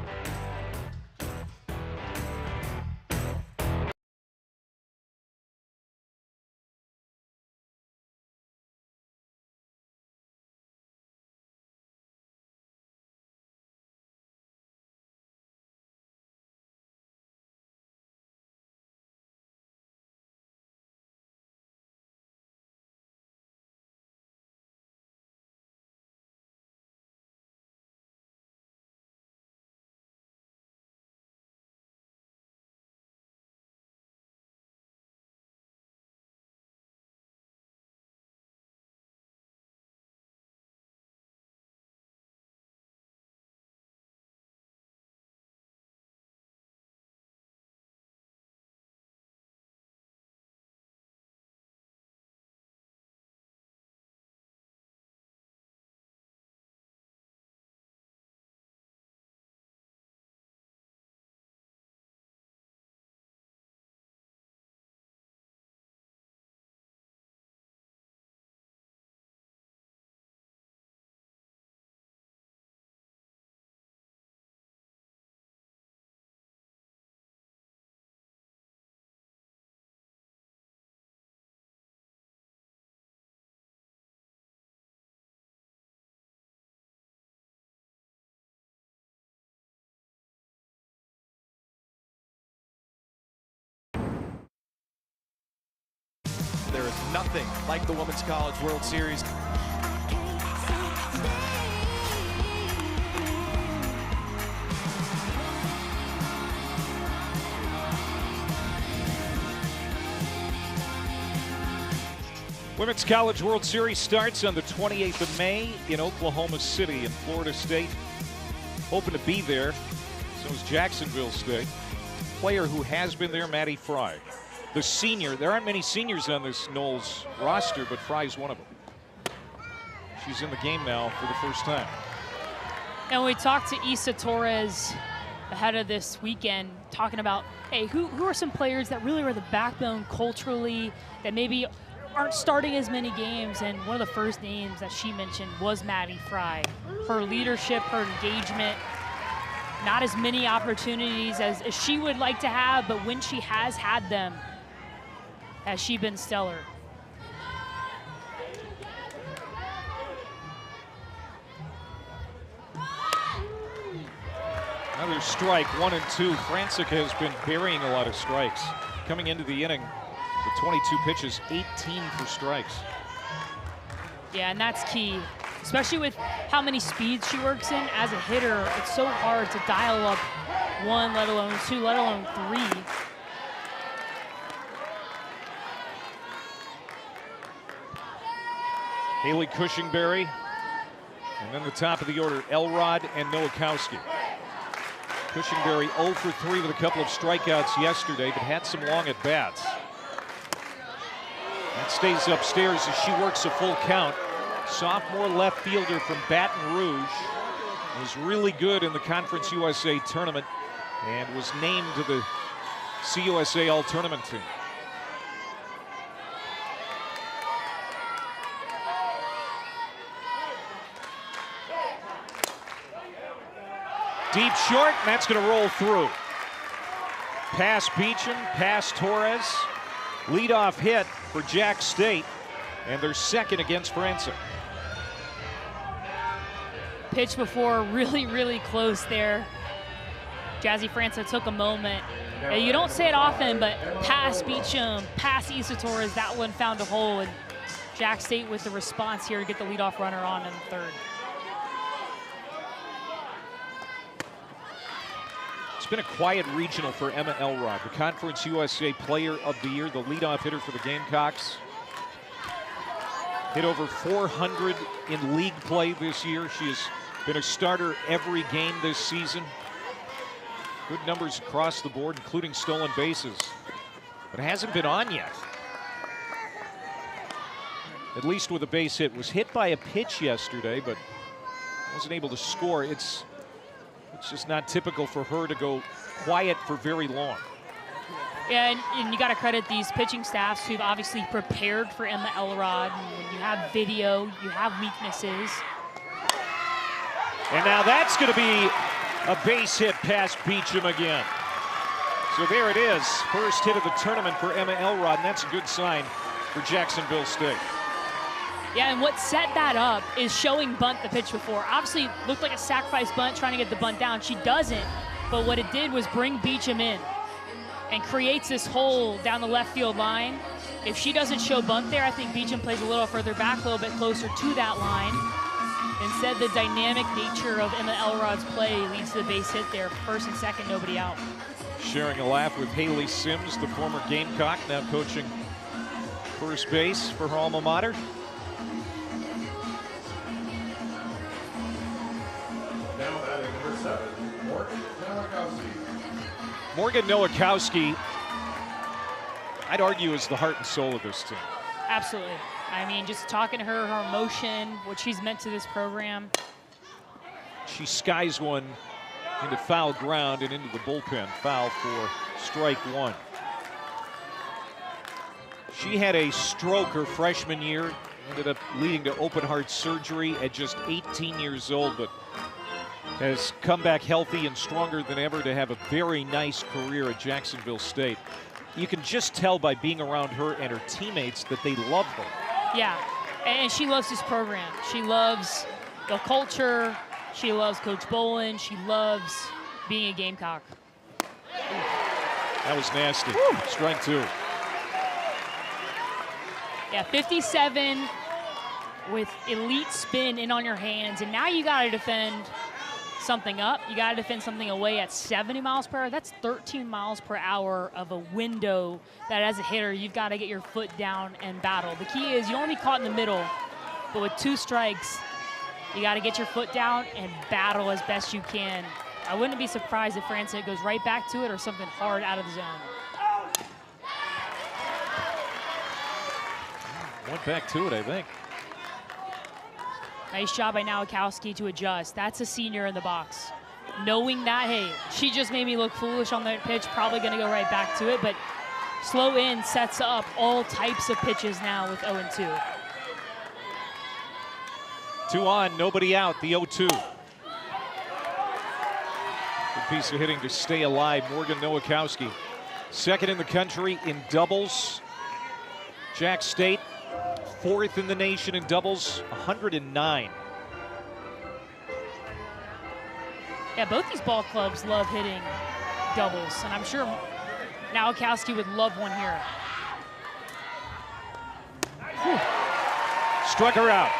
E: there is nothing like the Women's College World Series.
A: Women's College World Series starts on the 28th of May in Oklahoma City, and Florida State hoping to be there. So is Jacksonville State. Player who has been there, Maddie Fry. The senior, there aren't many seniors on this Knowles roster, but Fry's one of them. She's in the game now for the first time.
B: And we talked to Issa Torres ahead of this weekend, talking about, hey, who are some players that really are the backbone culturally, that maybe aren't starting as many games, and one of the first names that she mentioned was Maddie Fry. Her leadership, her engagement, not as many opportunities as she would like to have, but when she has had them, has she been stellar.
A: Another strike, 1 and 2. Franczyk has been burying a lot of strikes. Coming into the inning with 22 pitches, 18 for strikes.
B: Yeah, and that's key, especially with how many speeds she works in as a hitter. It's so hard to dial up 1, let alone 2, let alone 3.
A: Haley Cushingberry, and then the top of the order, Elrod and Nowakowski. Cushingberry 0 for 3 with a couple of strikeouts yesterday, but had some long at bats. That stays upstairs as she works a full count. Sophomore left fielder from Baton Rouge, was really good in the Conference USA tournament and was named to the CUSA All-Tournament team. Deep short, and that's going to roll through. Pass Beecham, pass Torres. Leadoff hit for Jack State, and they're second against Franczyk.
B: Pitch before, really, really close there. Jazzy Franczyk took a moment. You don't say it often, but pass Beecham, pass Issa Torres, that one found a hole, and Jack State with the response here to get the leadoff runner on in the third.
A: It's been a quiet regional for Emma Elrod, the Conference USA Player of the Year, the leadoff hitter for the Gamecocks. Hit over 400 in league play this year. She has been a starter every game this season. Good numbers across the board, including stolen bases. But it hasn't been on yet. At least with a base hit. Was hit by a pitch yesterday, but wasn't able to score. It's just not typical for her to go quiet for very long.
B: Yeah, and you got to credit these pitching staffs who've obviously prepared for Emma Elrod. And when you have video, you have weaknesses.
A: And now that's going to be a base hit past Beecham again. So there it is, first hit of the tournament for Emma Elrod, and that's a good sign for Jacksonville State.
B: Yeah, and what set that up is showing bunt the pitch before. Obviously, looked like a sacrifice bunt, trying to get the bunt down. She doesn't, but what it did was bring Beecham in and creates this hole down the left field line. If she doesn't show bunt there, I think Beecham plays a little further back, a little bit closer to that line. Instead, the dynamic nature of Emma Elrod's play leads to the base hit there. First and second, nobody out.
A: Sharing a laugh with Haley Sims, the former Gamecock, now coaching first base for her alma mater.
C: Now batting number 7, Morgan Nowakowski.
A: Morgan Nowakowski, I'd argue, is the heart and soul of this team.
B: Absolutely. I mean, just talking to her, her emotion, what she's meant to this program.
A: She skies one into foul ground and into the bullpen. Foul for strike 1. She had a stroke her freshman year, ended up leading to open heart surgery at just 18 years old, but has come back healthy and stronger than ever to have a very nice career at Jacksonville State. You can just tell by being around her and her teammates that they love her.
B: Yeah, and she loves this program. She loves the culture. She loves Coach Bolin. She loves being a Gamecock.
A: That was nasty. Strike 2.
B: Yeah, 57 with elite spin in on your hands, and now you got to defend something up. You got to defend something away at 70 miles per hour. That's 13 miles per hour of a window that as a hitter, you've got to get your foot down and battle. The key is you don't want to be caught in the middle, but with 2 strikes, you got to get your foot down and battle as best you can. I wouldn't be surprised if Francis goes right back to it or something hard out of the zone.
A: Went back to it, I think.
B: Nice job by Nowakowski to adjust. That's a senior in the box. Knowing that, hey, she just made me look foolish on that pitch, probably going to go right back to it, but slow in sets up all types of pitches now with 0-2.
A: 2 on, nobody out, the 0-2. Good piece of hitting to stay alive, Morgan Nowakowski. Second in the country in doubles. Jack State, 4th in the nation in doubles, 109.
B: Yeah, both these ball clubs love hitting doubles, and I'm sure Nowakowski would love one here.
A: Whew. Struck her out.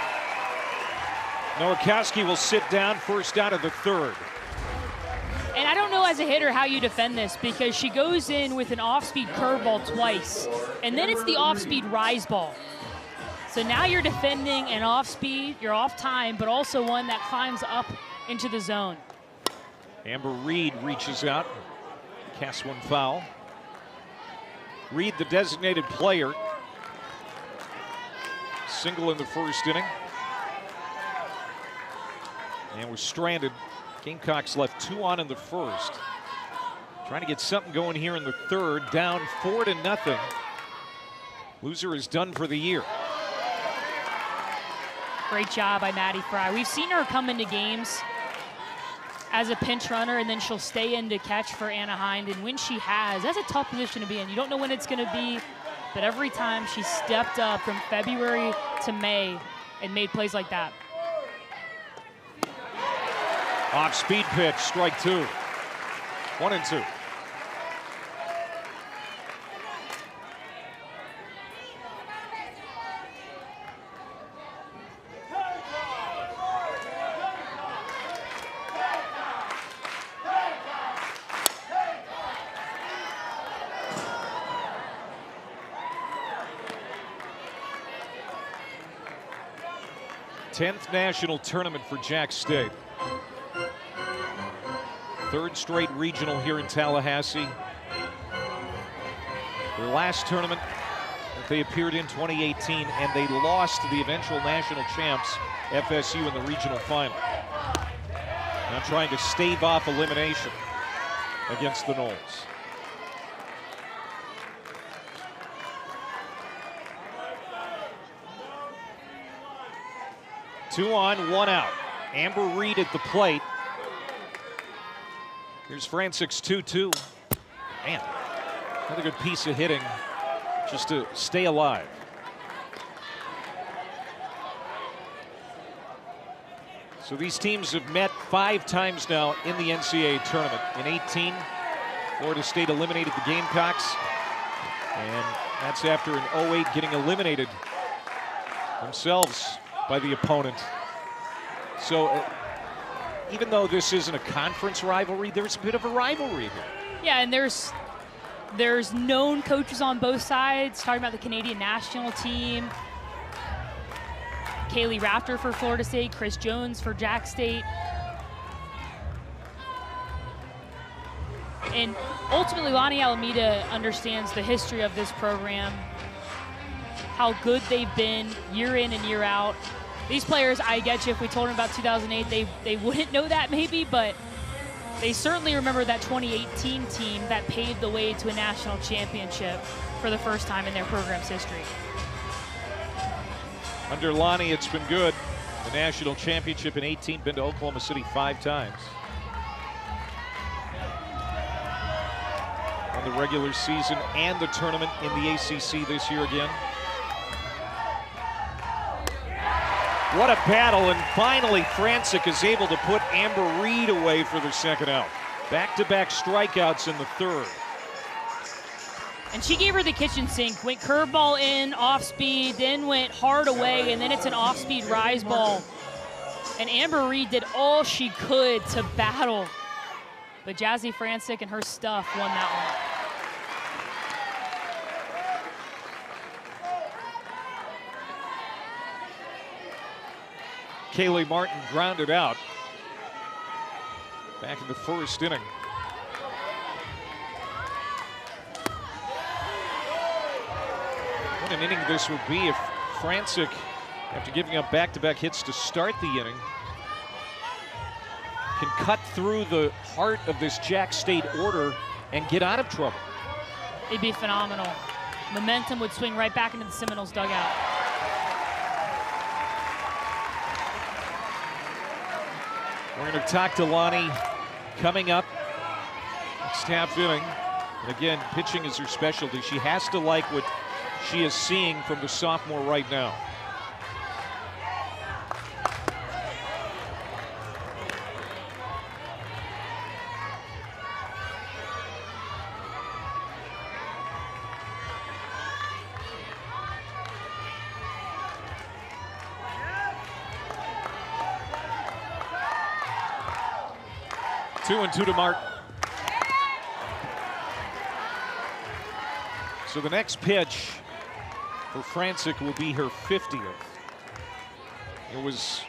A: Nowakowski will sit down, first out of the 3rd.
B: And I don't know as a hitter how you defend this, because she goes in with an off-speed curveball twice, and then it's the off-speed rise ball. So now you're defending an off-speed, you're off time, but also one that climbs up into the zone.
A: Amber Reed reaches out, casts one foul. Reed, the designated player. Single in the 1st inning. And we're stranded. Gamecocks left 2 on in the 1st. Trying to get something going here in the 3rd. Down 4-0. Loser is done for the year.
B: Great job by Maddie Fry. We've seen her come into games as a pinch runner, and then she'll stay in to catch for Anna Hind. And when she has, that's a tough position to be in. You don't know when it's going to be, but every time she stepped up from February to May and made plays like that.
A: Off-speed pitch, strike 2. 1-2. Tenth national tournament for Jack State. 3rd straight regional here in Tallahassee. Their last tournament that they appeared in 2018, and they lost to the eventual national champs, FSU, in the regional final. Now trying to stave off elimination against the Noles. Two on, 1 out. Amber Reed at the plate. Here's Francis 2-2. Man, another good piece of hitting just to stay alive. So these teams have met 5 times now in the NCAA tournament. In 18, Florida State eliminated the Gamecocks, and that's after in 08 getting eliminated themselves by the opponent. So even though this isn't a conference rivalry, there's a bit of a rivalry here.
B: Yeah, and there's known coaches on both sides, talking about the Canadian national team. Kaylee Rafter for Florida State, Chris Jones for Jack State. And ultimately, Lonnie Alameda understands the history of this program, how good they've been year in and year out. These players, I get you, if we told them about 2008, they wouldn't know that maybe, but they certainly remember that 2018 team that paved the way to a national championship for the first time in their program's history.
A: Under Lonnie, it's been good. The national championship in 18, been to Oklahoma City 5 times. On the regular season and the tournament in the ACC this year again. What a battle, and finally Francis is able to put Amber Reed away for the 2nd out. Back-to-back strikeouts in the 3rd.
B: And she gave her the kitchen sink. Went curveball in, off speed, then went hard away, and then it's an off speed rise ball. And Amber Reed did all she could to battle. But Jazzy Francic and her stuff won that one.
A: Kaylee Martin grounded out back in the first inning. What an inning this would be if Francic, after giving up back-to-back hits to start the inning, can cut through the heart of this Jack State order and get out of trouble.
B: It'd be phenomenal. Momentum would swing right back into the Seminoles dugout.
A: We're going to talk to Lonnie coming up next half inning. And again, pitching is her specialty. She has to like what she is seeing from the sophomore right now. Two and two to Martin. So the next pitch for Francic will be her 50th. It was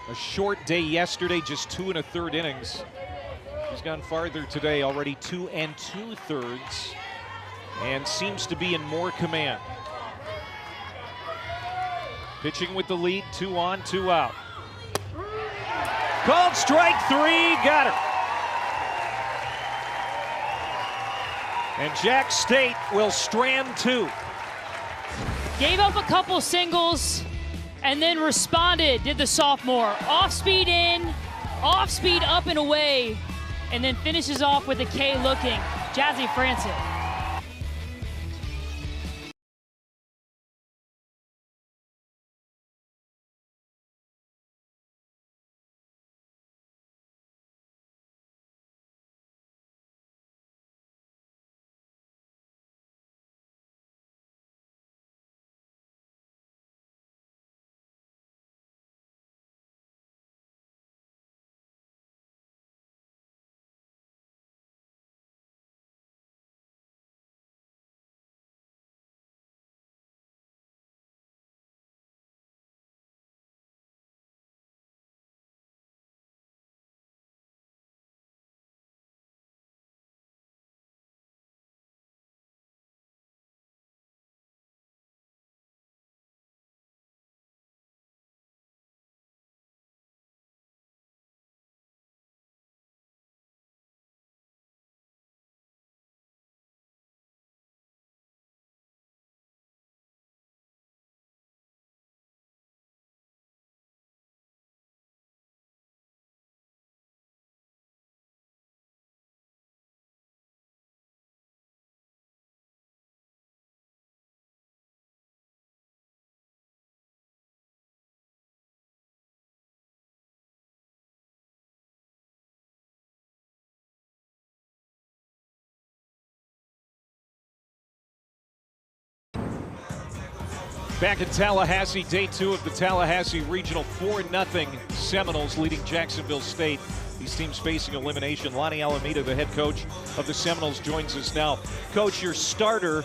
A: a short day yesterday, just 2 1/3 innings. She's gone farther today, already 2 2/3, and seems to be in more command. Pitching with the lead, 2 on, 2 out. Called strike 3, got her. And Jack State will strand 2.
B: Gave up a couple singles and then responded, did the sophomore. Off speed in, off speed up and away, and then finishes off with a K looking. Jazzy Francic.
A: Back in Tallahassee, day 2 of the Tallahassee Regional, 4-0 Seminoles leading Jacksonville State. These teams facing elimination. Lonnie Alameda, the head coach of the Seminoles, joins us now. Coach, your starter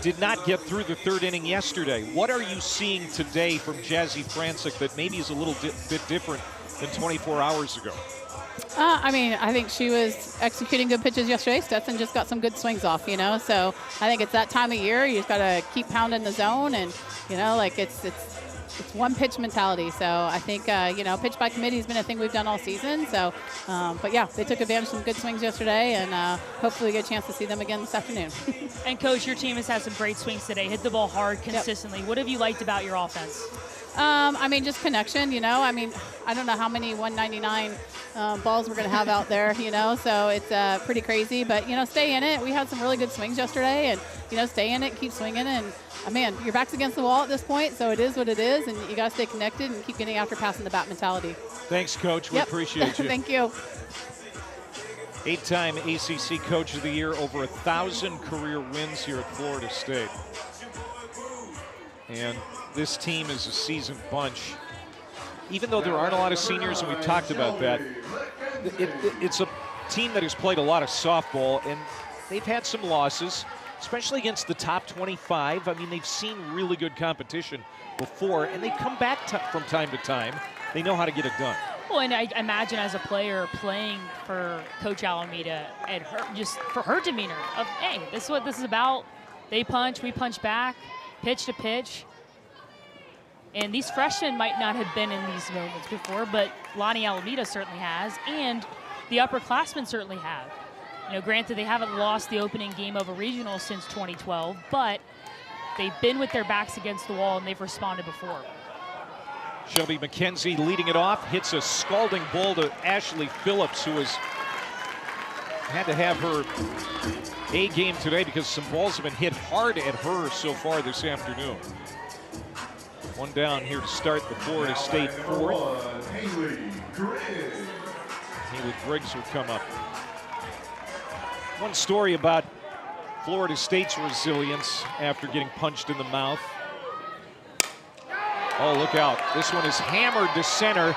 A: did not get through the 3rd inning yesterday. What are you seeing today from Jazzy Francic that maybe is a little bit different than 24 hours ago?
F: I think she was executing good pitches yesterday. Stetson just got some good swings off, So I think it's that time of year. You just got to keep pounding the zone, and it's one pitch mentality. So I think pitch by committee has been a thing we've done all season. So, but yeah, they took advantage of some good swings yesterday, and hopefully we get a chance to see them again this afternoon.
B: And Coach, your team has had some great swings today. Hit the ball hard consistently. Yep. What have you liked about your offense?
F: Just connection, I don't know how many 199 balls we're going to have out there, so it's pretty crazy. But, stay in it. We had some really good swings yesterday, and, stay in it, keep swinging. And, your back's against the wall at this point, so it is what it is, and you got to stay connected and keep getting after passing the bat mentality.
A: Thanks, Coach. We appreciate you.
F: Thank you.
A: 8-time ACC Coach of the Year, over 1,000 career wins here at Florida State. And this team is a seasoned bunch. Even though there aren't a lot of seniors, and we've talked about that, it's a team that has played a lot of softball, and they've had some losses, especially against the top 25. I mean, they've seen really good competition before, and they come back from time to time. They know how to get it done.
B: Well, and I imagine as a player playing for Coach Alameda and just for her demeanor of, hey, this is what this is about. They punch, we punch back, pitch to pitch. And these freshmen might not have been in these moments before, but Lonnie Alameda certainly has, and the upperclassmen certainly have. You know, granted, they haven't lost the opening game of a regional since 2012, but they've been with their backs against the wall, and they've responded before.
A: Shelby McKenzie leading it off, hits a scalding ball to Ashley Phillips, who has had to have her A game today because some balls have been hit hard at her so far this afternoon. One down here to start the Florida State fourth. Haley Griggs will come up. One story about Florida State's resilience after getting punched in the mouth. Oh, look out. This one is hammered to center,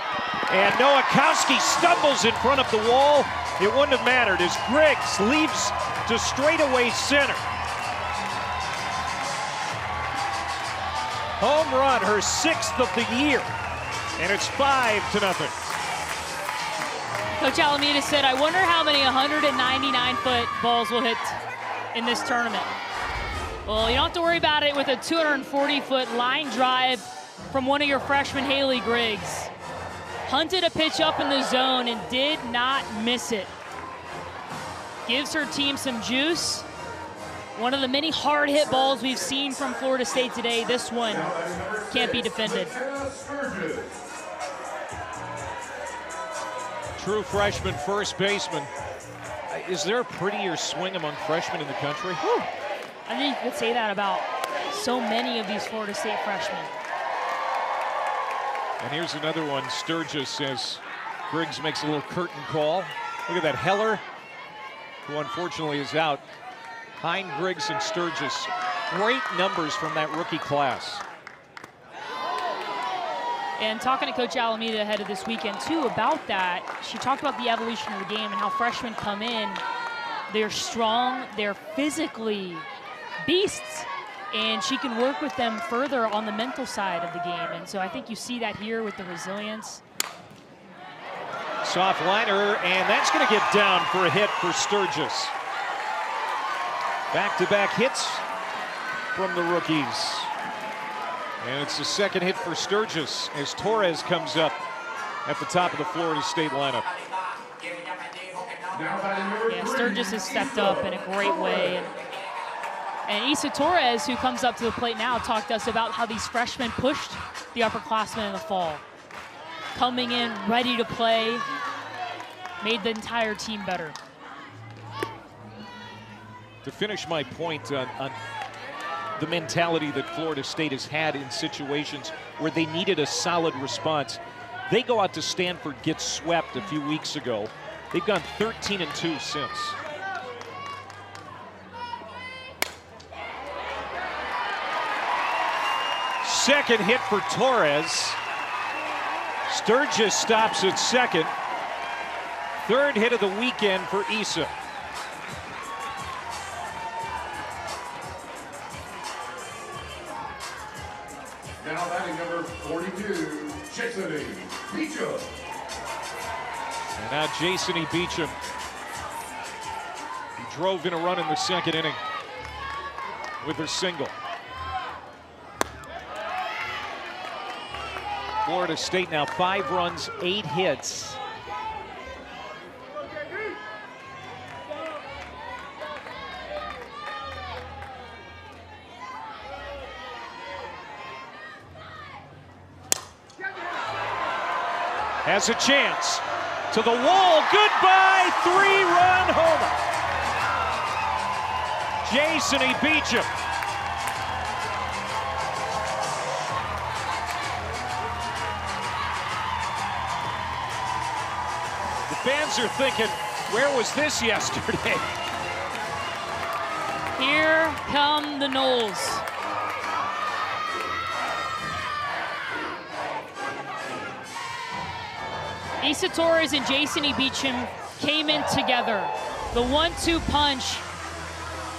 A: and Nowakowski stumbles in front of the wall. It wouldn't have mattered as Griggs leaves to straightaway center. Home run, her 6th of the year, and it's 5-0.
B: Coach Alameda said, I wonder how many 199-foot balls will hit in this tournament. Well, you don't have to worry about it with a 240-foot line drive from one of your freshmen, Haley Griggs. Hunted a pitch up in the zone and did not miss it. Gives her team some juice. One of the many hard hit balls we've seen from Florida State today. This one can't be defended.
A: True freshman first baseman. Is there a prettier swing among freshmen in the country?
B: Whew. I think you could say that about so many of these Florida State freshmen.
A: And here's another one. Sturgis as Griggs makes a little curtain call. Look at that. Heller, who unfortunately is out. Hein, Griggs, and Sturgis. Great numbers from that rookie class.
B: And talking to Coach Alameda ahead of this weekend, too, about that, she talked about the evolution of the game and how freshmen come in. They're strong, they're physically beasts, and she can work with them further on the mental side of the game. And so I think you see that here with the resilience.
A: Soft liner, and that's going to get down for a hit for Sturgis. Back-to-back hits from the rookies. And it's the second hit for Sturgis as Torres comes up at the top of the Florida State lineup.
B: Yeah, Sturgis has stepped up in a great way. And Issa Torres, who comes up to the plate now, talked to us about how these freshmen pushed the upperclassmen in the fall. Coming in, ready to play, made the entire team better.
A: To finish my point on the mentality that Florida State has had in situations where they needed a solid response, they go out to Stanford, get swept a few weeks ago. They've gone 13-2 since. Second hit for Torres. Sturgis stops at second. Third hit of the weekend for Issa.
C: Now batting number 42, Jason Beecham.
A: And now Jason Beecham. He drove in a run in the second inning with her single. Florida State now 5 runs, 8 hits. Has a chance. To the wall. Goodbye. 3-run homer. Jason Beecham. The fans are thinking, Where was this yesterday?
B: Here come the Knowles. Issa Torres and Jason Beecham came in together. The 1-2 punch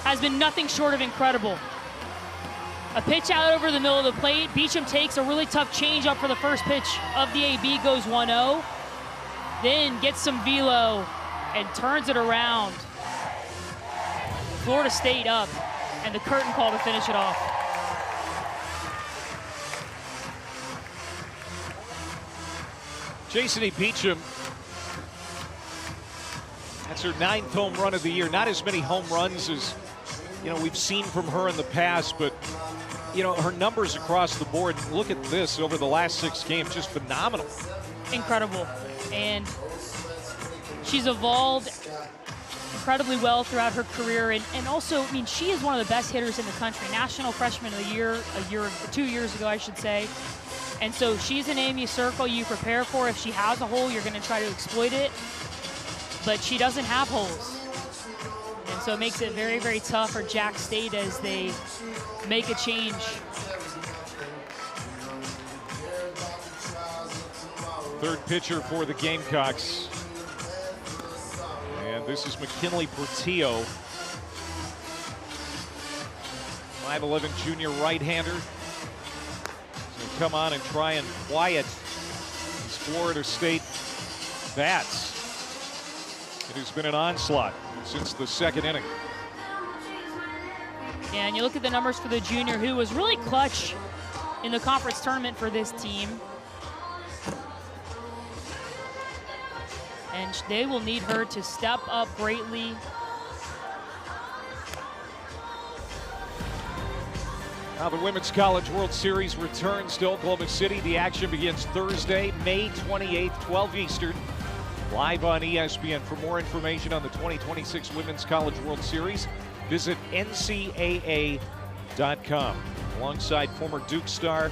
B: has been nothing short of incredible. A pitch out over the middle of the plate. Beecham takes a really tough change up for the first pitch of the AB, goes 1-0. Then gets some velo and turns it around. Florida State up, and the curtain call to finish it off.
A: Jason Beecham, that's her 9th home run of the year. Not as many home runs as we've seen from her in the past, but her numbers across the board. Look at this over the last 6 games, just phenomenal.
B: Incredible, and she's evolved incredibly well throughout her career, and also, I mean, she is one of the best hitters in the country. National Freshman of the Year, 2 years ago, I should say. And so she's a name you circle, you prepare for. If she has a hole, you're going to try to exploit it. But she doesn't have holes. And so it makes it very, very tough for Jack State as they make a change.
A: Third pitcher for the Gamecocks. And this is McKinley Portillo. 5'11" junior right-hander. Come on and try and quiet these Florida State bats. It has been an onslaught since the 2nd inning.
B: And you look at the numbers for the junior, who was really clutch in the conference tournament for this team. And they will need her to step up greatly.
A: Now the Women's College World Series returns to Oklahoma City. The action begins Thursday, May 28th, 12 Eastern, live on ESPN. For more information on the 2026 Women's College World Series, visit NCAA.com. Alongside former Duke star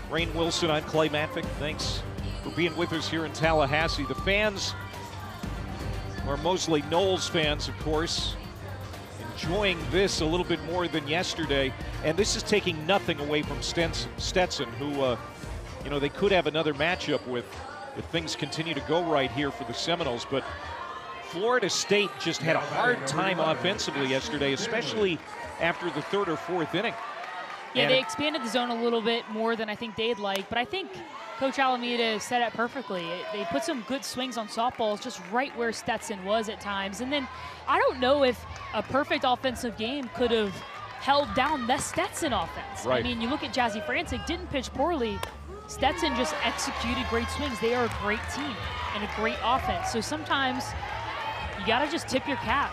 A: Rainn Wilson, I'm Clay Matvick. Thanks for being with us here in Tallahassee. The fans are mostly Knowles fans, of course, enjoying this a little bit more than yesterday. And this is taking nothing away from Stetson, who, they could have another matchup with if things continue to go right here for the Seminoles. But Florida State just had a hard time offensively yesterday, especially after the 3rd or 4th inning.
B: Yeah, they expanded the zone a little bit more than I think they'd like, but I think Coach Alameda set it perfectly. They put some good swings on softballs just right where Stetson was at times. And then I don't know if a perfect offensive game could have held down the Stetson offense.
A: Right.
B: I mean, you look at Jazzy Frantic, didn't pitch poorly. Stetson just executed great swings. They are a great team and a great offense. So sometimes you got to just tip your cap.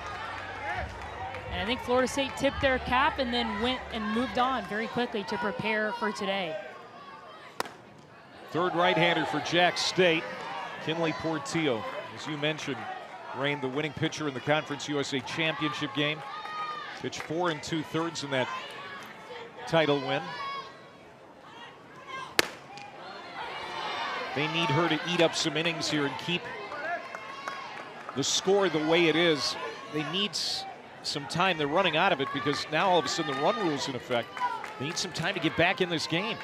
B: And I think Florida State tipped their cap and then went and moved on very quickly to prepare for today.
A: Third right-hander for Jack State, Kinley Portillo. As you mentioned, Rainn, the winning pitcher in the Conference USA Championship game. Pitched 4 2/3 in that title win. They need her to eat up some innings here and keep the score the way it is. They need some time. They're running out of it because now all of a sudden the run rule's in effect. They need some time to get back in this game.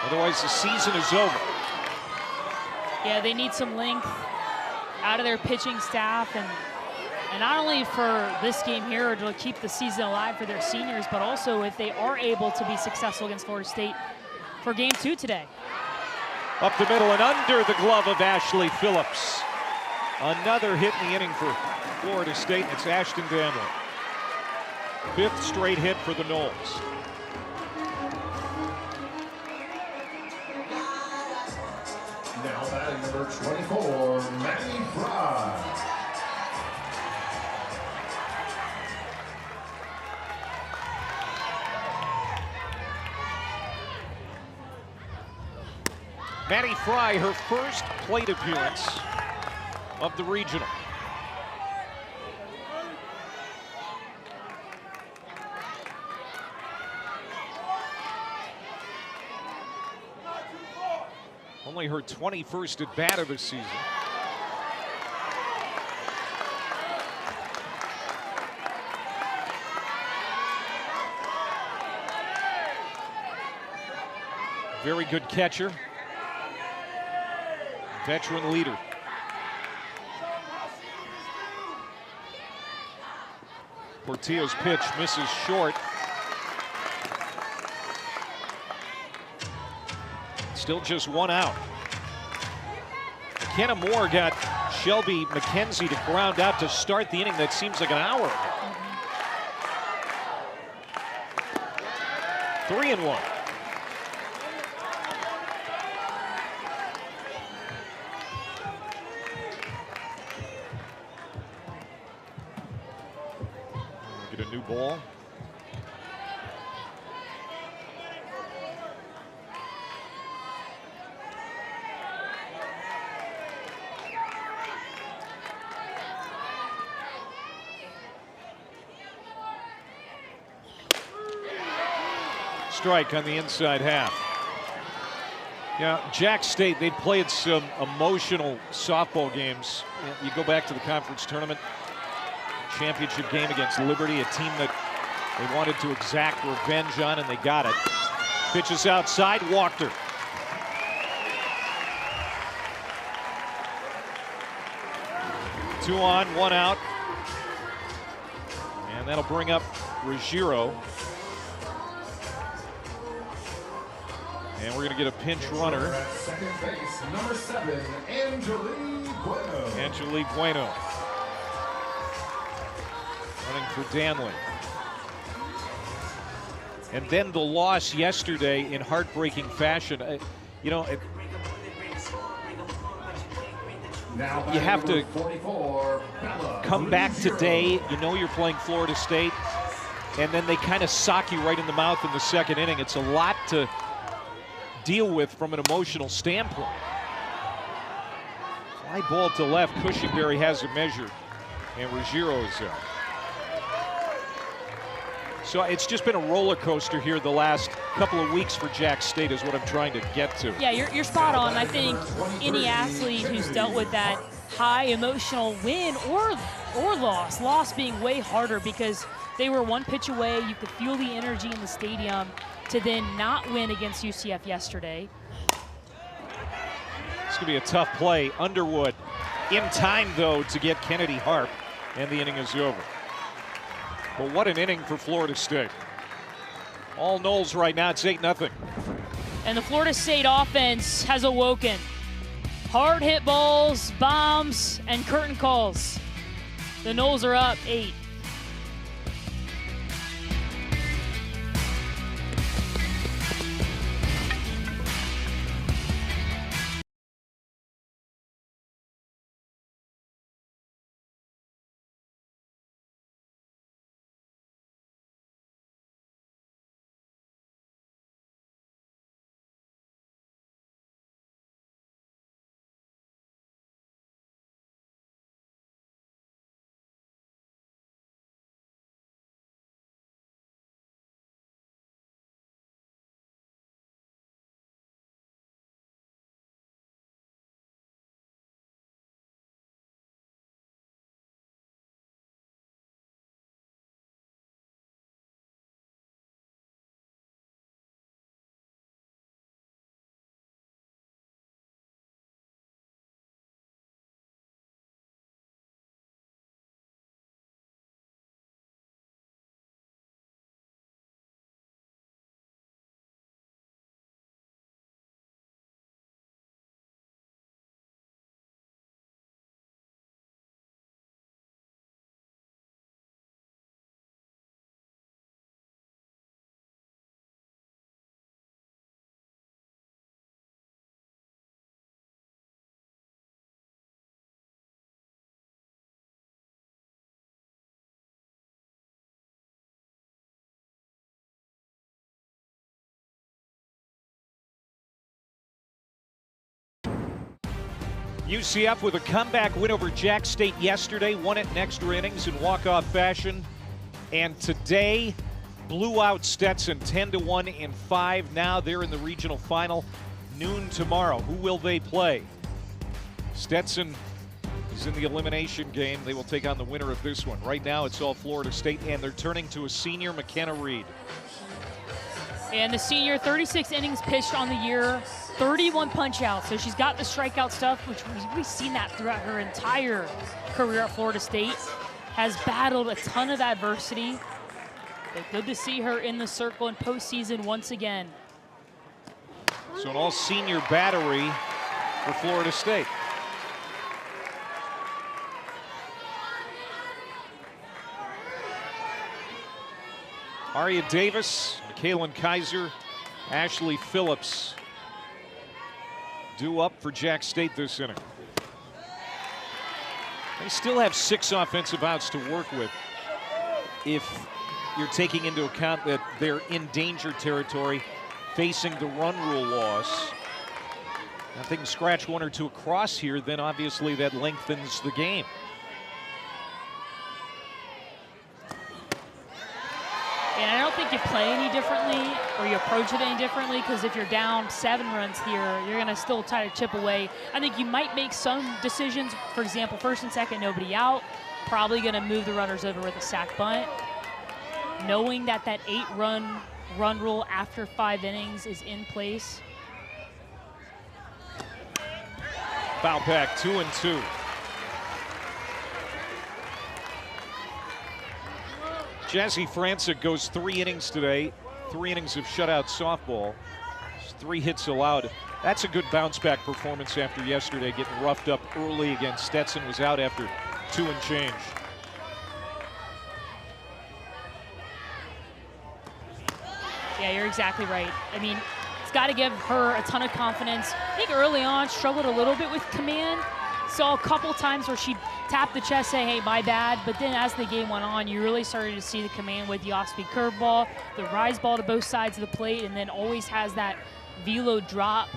A: Otherwise the season is over.
B: Yeah, they need some length out of their pitching staff, and not only for this game here to keep the season alive for their seniors, but also if they are able to be successful against Florida State for game 2 today.
A: Up the middle and under the glove of Ashley Phillips. Another hit in the inning for Florida State, and it's Ashton Danley. 5th straight hit for the Knowles.
C: Now batting number 24, Maddie Fry.
A: Maddie Fry, her first plate appearance of the regional. Only her 21st at bat of the season. Very good catcher. Veteran leader. Portillo's pitch misses short. Still just one out. McKenna Moore got Shelby McKenzie to ground out to start the inning that seems like an hour ago. 3-1. Get a new ball. Strike on the inside half. Yeah, Jack State, they played some emotional softball games. You go back to the conference tournament championship game against Liberty, a team that they wanted to exact revenge on, and they got it. Pitches outside, walked her. Two on, one out. And that'll bring up Ruggiero. And we're going to get a pinch runner.
C: At second base, number 7, Angelique Bueno.
A: Angelique Bueno. Running for Danley. And then the loss yesterday in heartbreaking fashion. You know, you have to come back today. You know you're playing Florida State. And then they kind of sock you right in the mouth in the second inning. It's a lot to deal with from an emotional standpoint. Fly ball to left. Cushingberry has it measured. And Ruggiero is out. So it's just been a roller coaster here the last couple of weeks for Jack State is what I'm trying to get to.
B: Yeah, you're spot on. I think any athlete who's dealt with that high emotional win or loss being way harder because they were one pitch away. You could feel the energy in the stadium to then not win against UCF yesterday.
A: It's going to be a tough play. Underwood in time, though, to get Kennedy Harp, and the inning is over. But what an inning for Florida State. All Noles right now, it's 8-0.
B: And the Florida State offense has awoken. Hard hit balls, bombs, and curtain calls. The Noles are up 8.
A: UCF with a comeback win over Jack State yesterday, won it in extra innings in walk-off fashion. And today, blew out Stetson 10-1 in 5. Now they're in the regional final. Noon tomorrow. Who will they play? Stetson is in the elimination game. They will take on the winner of this one. Right now, it's all Florida State, and they're turning to a senior, McKenna Reed.
B: And the senior, 36 innings pitched on the year, 31 punch-outs. So she's got the strikeout stuff, which we've seen that throughout her entire career at Florida State. Has battled a ton of adversity. But good to see her in the circle in postseason once again.
A: So an all-senior battery for Florida State. Aria Davis, Kaylin Kaiser, Ashley Phillips due up for Jack State this inning. They still have 6 offensive outs to work with if you're taking into account that they're in danger territory facing the run rule loss. If they can scratch 1 or 2 across here, then obviously that lengthens the game.
B: And I don't think you play any differently or you approach it any differently, because if you're down 7 runs here, you're going to still try to chip away. I think you might make some decisions. For example, first and second, nobody out. Probably going to move the runners over with a sac bunt. Knowing that that 8-run run rule after 5 innings is in place.
A: Foul back, 2-2. Jazzy Francis goes 3 innings today, 3 innings of shutout softball, 3 hits allowed. That's a good bounce back performance after yesterday, getting roughed up early against Stetson. Was out after 2 and change.
B: Yeah, you're exactly right. I mean, it's got to give her a ton of confidence. I think early on, struggled a little bit with command. Saw a couple times where she tapped the chest, say, hey, my bad. But then as the game went on, you really started to see the command with the off-speed curveball, the rise ball to both sides of the plate, and then always has that velo drop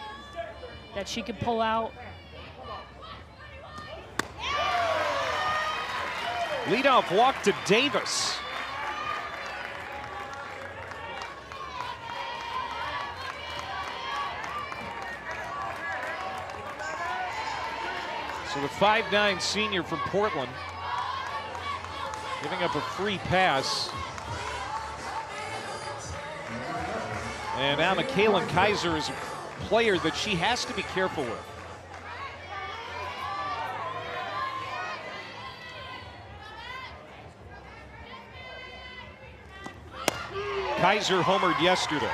B: that she could pull out.
A: Leadoff walk to Davis. So the 5'9" senior from Portland giving up a free pass. And now Kaylin Kaiser is a player that she has to be careful with. Kaiser homered yesterday.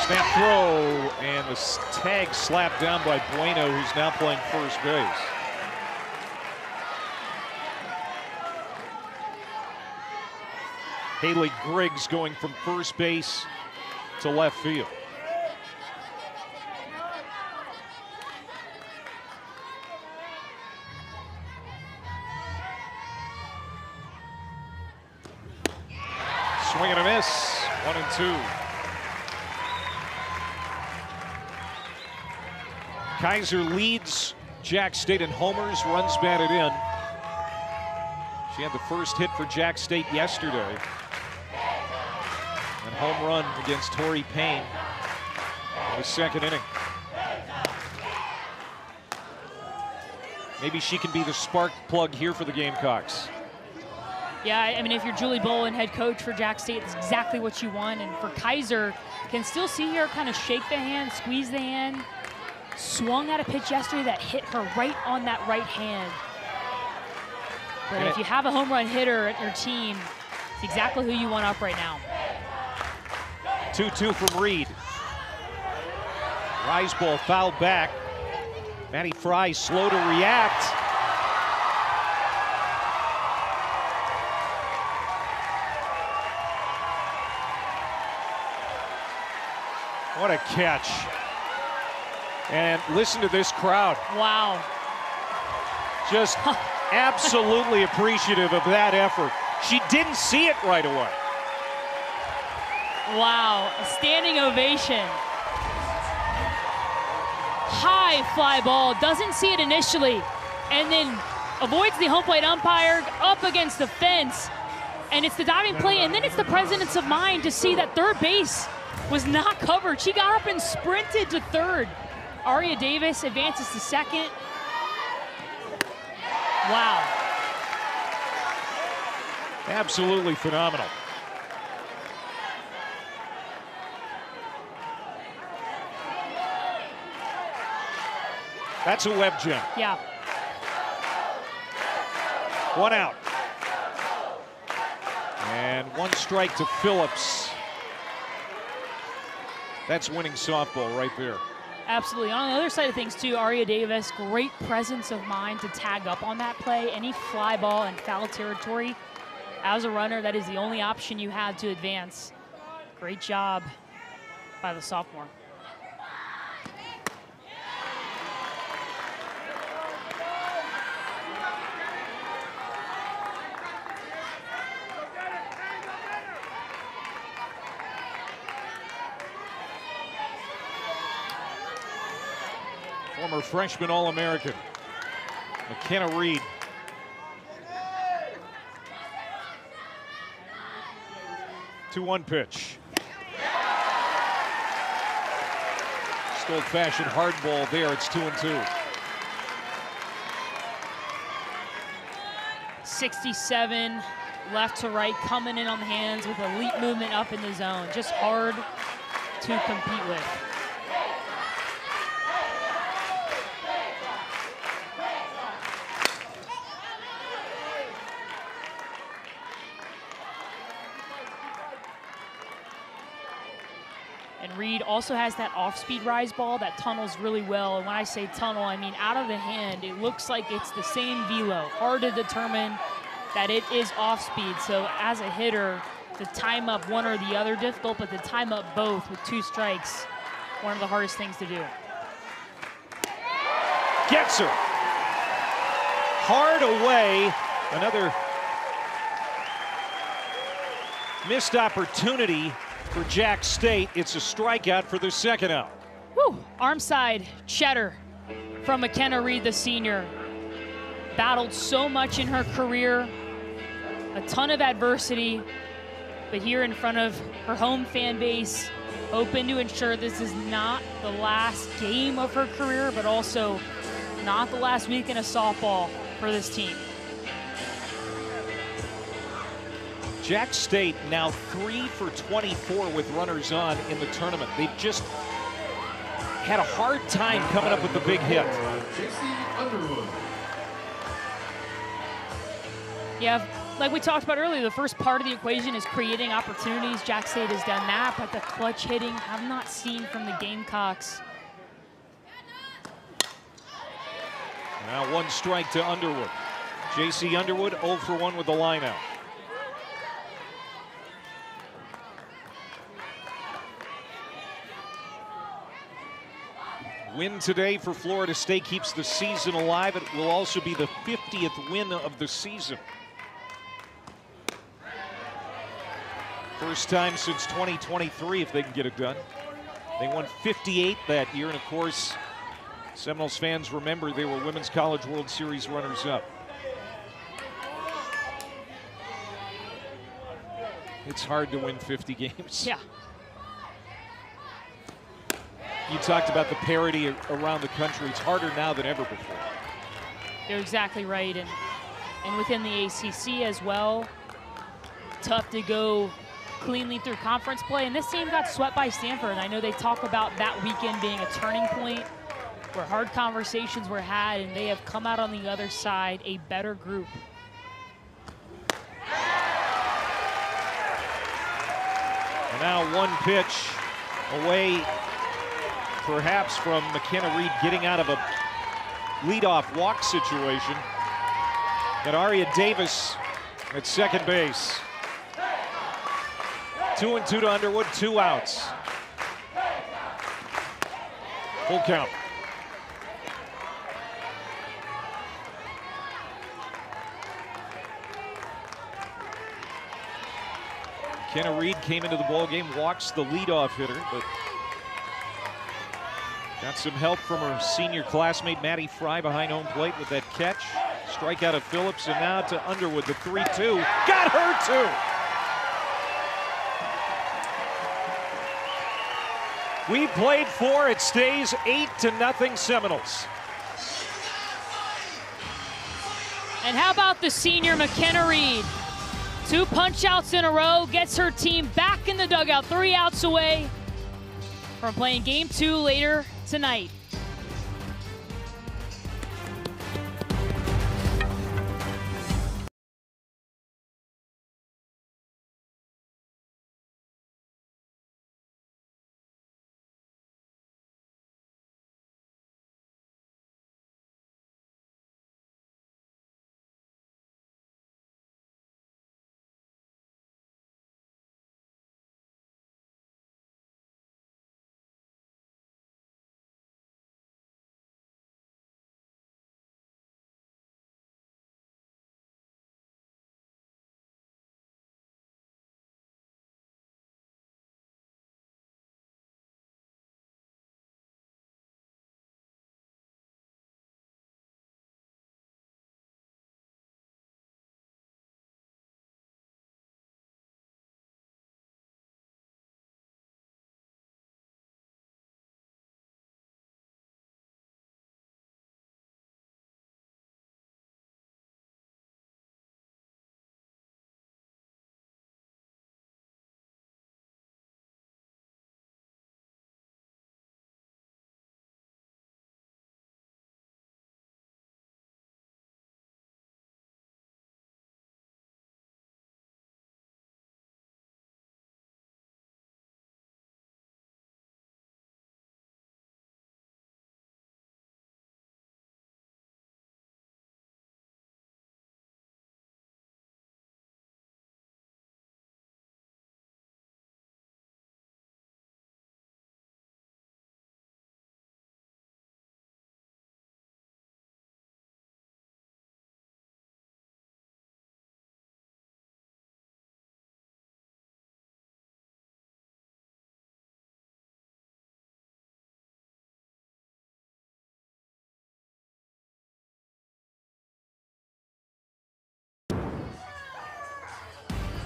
A: Snap throw, and the tag slapped down by Bueno, who's now playing first base. Haley Griggs going from first base to left field. Swing and a miss, 1-2. Kaiser leads Jack State in homers, runs batted in. She had the first hit for Jack State yesterday. And home run against Torrey Payne in the second inning. Maybe she can be the spark plug here for the Gamecocks.
B: Yeah, I mean, if you're Julie Bowen, head coach for Jack State, it's exactly what you want. And for Kaiser, can still see her kind of shake the hand, squeeze the hand. Swung at a pitch yesterday that hit her right on that right hand. But if you have a home run hitter at your team, it's exactly who you want up right now.
A: 2-2 from Reed. Rise ball fouled back. Maddie Fry slow to react. What a catch. And listen to this crowd.
B: Wow.
A: Just absolutely appreciative of that effort. She didn't see it right away.
B: Wow, a standing ovation. High fly ball, doesn't see it initially, and then avoids the home plate umpire, up against the fence, and it's the diving play, and then it's the presence of mind to see that third base was not covered. She got up and sprinted to third. Aria Davis advances to second. Wow.
A: Absolutely phenomenal. That's a Webb gem.
B: Yeah.
A: 1 out. And 1 strike to Phillips. That's winning softball right there.
B: Absolutely. On the other side of things, too, Aria Davis, great presence of mind to tag up on that play. Any fly ball in foul territory, as a runner, that is the only option you have to advance. Great job by the sophomore.
A: Former freshman All-American, McKenna Reed. Two 2-1 pitch. Just old-fashioned hard ball there. It's 2-2.
B: 67 left to right, coming in on the hands with elite movement up in the zone. Just hard to compete with. And Reed also has that off-speed rise ball that tunnels really well. And when I say tunnel, I mean out of the hand. It looks like it's the same velo. Hard to determine that it is off-speed. So as a hitter, to time up one or the other difficult, but to time up both with 2 strikes, one of the hardest things to do.
A: Gets her. Hard away. Another missed opportunity for Jack State. It's a strikeout for the second out.
B: Whew. Arm side cheddar from McKenna Reed, the senior. Battled so much in her career, a ton of adversity, but here in front of her home fan base, hoping to ensure this is not the last game of her career, but also not the last weekend of softball for this team.
A: Jack State now 3 for 24 with runners on in the tournament. They've just had a hard time coming up with the big hit.
B: Yeah, like we talked about earlier, the first part of the equation is creating opportunities. Jack State has done that, but the clutch hitting I've not seen from the Gamecocks.
A: Now 1 strike to Underwood. J.C. Underwood 0 for 1 with the line out. Win today for Florida State keeps the season alive. It will also be the 50th win of the season. First time since 2023 if they can get it done. They won 58 that year, and of course, Seminoles fans remember they were Women's College World Series runners-up. It's hard to win 50 games.
B: Yeah.
A: You talked about the parity around the country. It's harder now than ever before.
B: You're exactly right. And within the ACC as well, tough to go cleanly through conference play. And this team got swept by Stanford. And I know they talk about that weekend being a turning point where hard conversations were had, and they have come out on the other side a better group.
A: And now 1 pitch away, perhaps from McKenna Reed getting out of a leadoff walk situation. Got Aria Davis at second base. 2-2 to Underwood, 2 outs. Full count. McKenna Reed came into the ballgame, walks the leadoff hitter, but got some help from her senior classmate Maddie Fry behind home plate with that catch. Strikeout of Phillips, and now to Underwood, the 3-2. Got her too! We played 4, it stays 8-0 Seminoles.
B: And how about the senior McKenna Reed? 2 punch-outs in a row, gets her team back in the dugout, 3 outs away from playing game 2 later tonight.